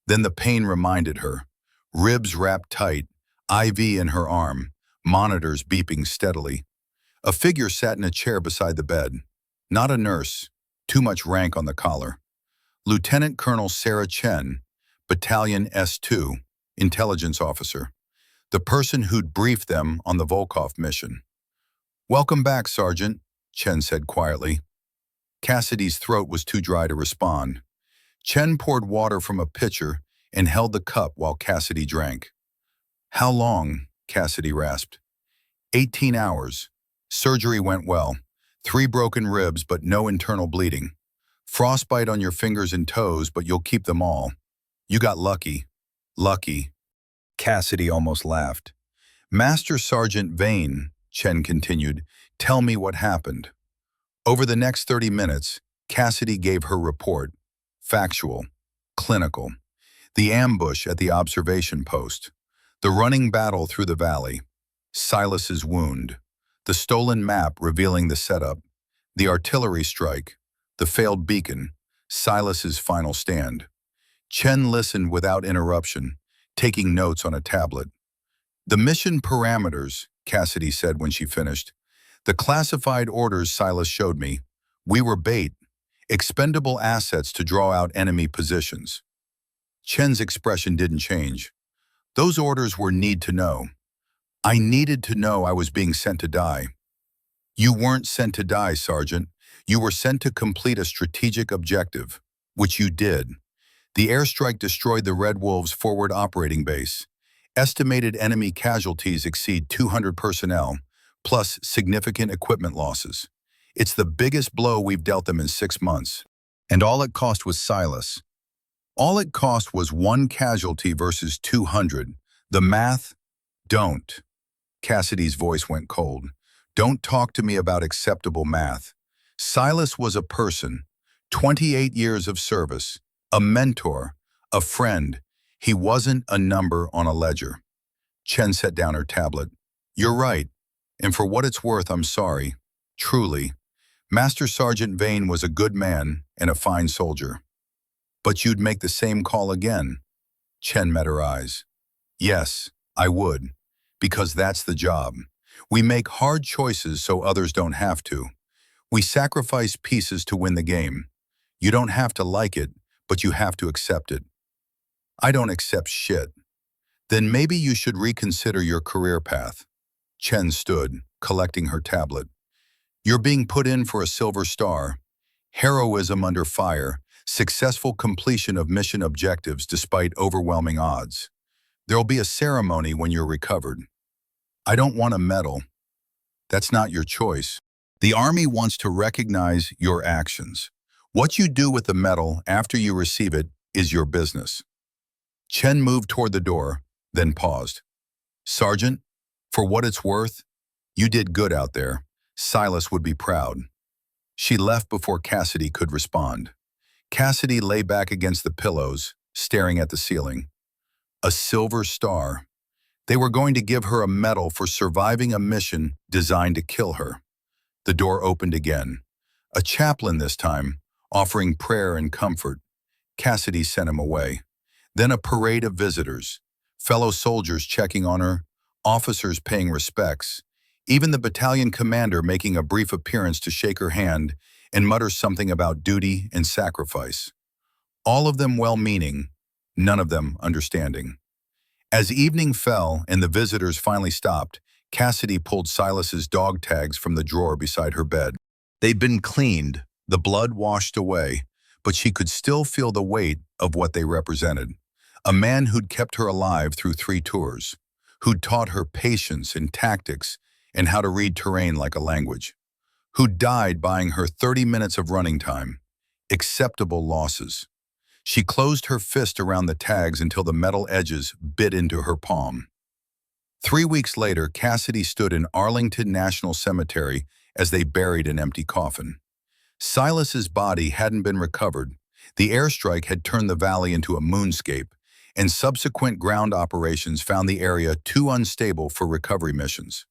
Then the pain reminded her. Ribs wrapped tight, IV in her arm, monitors beeping steadily. A figure sat in a chair beside the bed. Not a nurse, too much rank on the collar. Lieutenant Colonel Sarah Chen, Battalion S2, intelligence officer. The person who'd briefed them on the Volkov mission. "Welcome back, Sergeant," Chen said quietly. Cassidy's throat was too dry to respond. Chen poured water from a pitcher and held the cup while Cassidy drank. "How long?" Cassidy rasped. 18 hours. Surgery went well. 3 broken ribs, but no internal bleeding. Frostbite on your fingers and toes, but you'll keep them all. You got lucky. Lucky." Cassidy almost laughed. "Master Sergeant Vane," Chen continued, "tell me what happened." Over the next 30 minutes, Cassidy gave her report. Factual. Clinical. The ambush at the observation post. The running battle through the valley. Silas's wound. The stolen map revealing the setup. The artillery strike. The failed beacon. Silas's final stand. Chen listened without interruption, taking notes on a tablet. "The mission parameters," Cassidy said when she finished. "The classified orders Silas showed me. We were bait. Expendable assets to draw out enemy positions." Chen's expression didn't change. "Those orders were need to know. I needed to know I was being sent to die." "You weren't sent to die, Sergeant. You were sent to complete a strategic objective, which you did. The airstrike destroyed the Red Wolves' forward operating base. Estimated enemy casualties exceed 200 personnel, plus significant equipment losses. It's the biggest blow we've dealt them in 6 months. And all it cost was Silas. All it cost was 1 casualty versus 200. The math? Don't." Cassidy's voice went cold. "Don't talk to me about acceptable math. Silas was a person, 28 years of service, a mentor, a friend. He wasn't a number on a ledger." Chen set down her tablet. "You're right, and for what it's worth, I'm sorry. Truly. Master Sergeant Vane was a good man and a fine soldier." "But you'd make the same call again?" Chen met her eyes. "Yes, I would, because that's the job. We make hard choices so others don't have to. We sacrifice pieces to win the game. You don't have to like it, but you have to accept it." "I don't accept shit." "Then maybe you should reconsider your career path." Chen stood, collecting her tablet. "You're being put in for a Silver Star. Heroism under fire, successful completion of mission objectives despite overwhelming odds. There'll be a ceremony when you're recovered." "I don't want a medal." "That's not your choice. The Army wants to recognize your actions. What you do with the medal after you receive it is your business." Chen moved toward the door, then paused. "Sergeant, for what it's worth, you did good out there. Silas would be proud." She left before Cassidy could respond. Cassidy lay back against the pillows, staring at the ceiling. A Silver Star. They were going to give her a medal for surviving a mission designed to kill her. The door opened again. A chaplain this time, offering prayer and comfort. Cassidy sent him away. Then a parade of visitors, fellow soldiers checking on her, officers paying respects, even the battalion commander making a brief appearance to shake her hand and mutter something about duty and sacrifice. All of them well-meaning, none of them understanding. As evening fell and the visitors finally stopped, Cassidy pulled Silas's dog tags from the drawer beside her bed. They'd been cleaned, the blood washed away, but she could still feel the weight of what they represented. A man who'd kept her alive through 3 tours, who'd taught her patience and tactics and how to read terrain like a language, who died buying her 30 minutes of running time. acceptable losses. She closed her fist around the tags until the metal edges bit into her palm. 3 weeks later, Cassidy stood in Arlington National Cemetery as they buried an empty coffin. Silas's body hadn't been recovered. The airstrike had turned the valley into a moonscape, and subsequent ground operations found the area too unstable for recovery missions.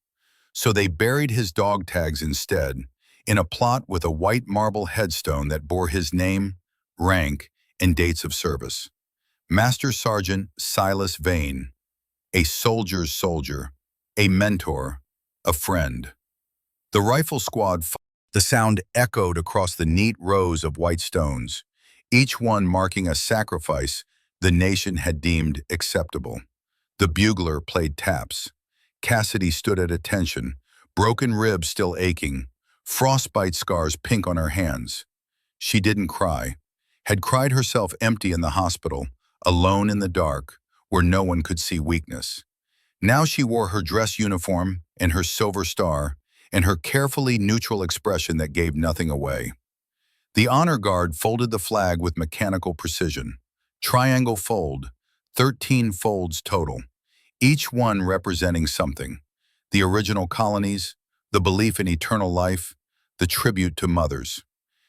So they buried his dog tags instead, in a plot with a white marble headstone that bore his name, rank, and dates of service. Master Sergeant Silas Vane, a soldier's soldier, a mentor, a friend. The rifle squad, the sound echoed across the neat rows of white stones, each one marking a sacrifice the nation had deemed acceptable. The bugler played taps. Cassidy stood at attention, broken ribs still aching, frostbite scars pink on her hands. She didn't cry, had cried herself empty in the hospital, alone in the dark, where no one could see weakness. Now she wore her dress uniform and her silver star, and her carefully neutral expression that gave nothing away. The honor guard folded the flag with mechanical precision. Triangle fold, 13 folds total, each one representing something. The original colonies, the belief in eternal life, the tribute to mothers.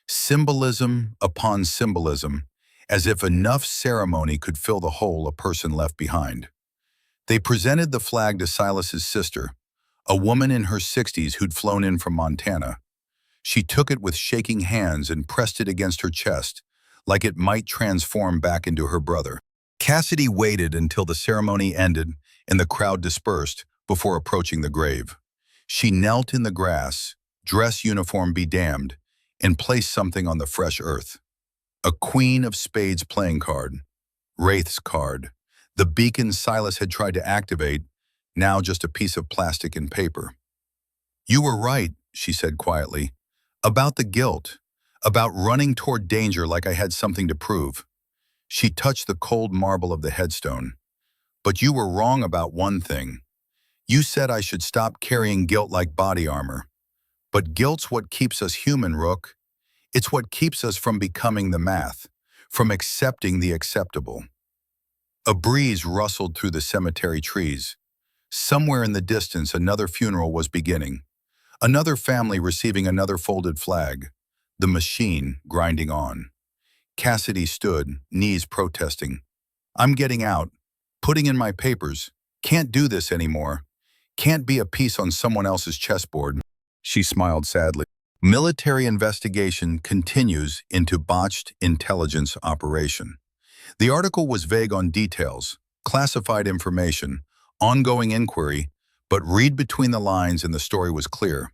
Symbolism upon symbolism, as if enough ceremony could fill the hole a person left behind. They presented the flag to Silas's sister, a woman in her 60s who'd flown in from Montana. She took it with shaking hands and pressed it against her chest, like it might transform back into her brother. Cassidy waited until the ceremony ended and the crowd dispersed before approaching the grave. She knelt in the grass, dress uniform be damned, and placed something on the fresh earth. A Queen of Spades playing card, Wraith's card, the beacon Silas had tried to activate, now just a piece of plastic and paper. "You were right," she said quietly, "about the guilt, about running toward danger like I had something to prove." She touched the cold marble of the headstone. "But you were wrong about one thing. You said I should stop carrying guilt like body armor. But guilt's what keeps us human, Rook. It's what keeps us from becoming the math, from accepting the acceptable." A breeze rustled through the cemetery trees. Somewhere in the distance, another funeral was beginning. Another family receiving another folded flag. The machine grinding on. Cassidy stood, knees protesting. "I'm getting out. Putting in my papers. Can't do this anymore. Can't be a piece on someone else's chessboard." She smiled sadly. Military investigation continues into botched intelligence operation. The article was vague on details, classified information, ongoing inquiry, but read between the lines and the story was clear.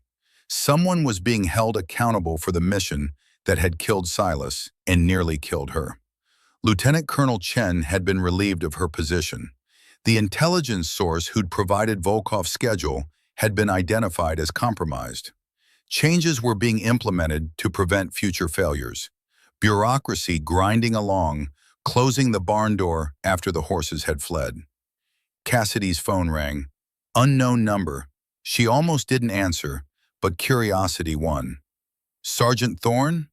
Someone was being held accountable for the mission that had killed Silas and nearly killed her. Lieutenant Colonel Chen had been relieved of her position. The intelligence source who'd provided Volkov's schedule had been identified as compromised. Changes were being implemented to prevent future failures. Bureaucracy grinding along, closing the barn door after the horses had fled. Cassidy's phone rang. Unknown number. She almost didn't answer, but curiosity won. "Sergeant Thorne?"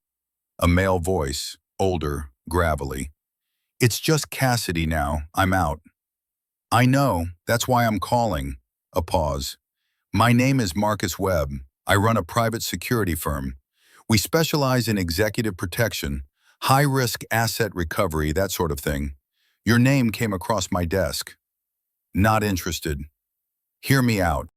A male voice, older, gravelly. "It's just Cassidy now. I'm out." "I know. That's why I'm calling." A pause. "My name is Marcus Webb. I run a private security firm. We specialize in executive protection, high-risk asset recovery, that sort of thing. Your name came across my desk." "Not interested." "Hear me out.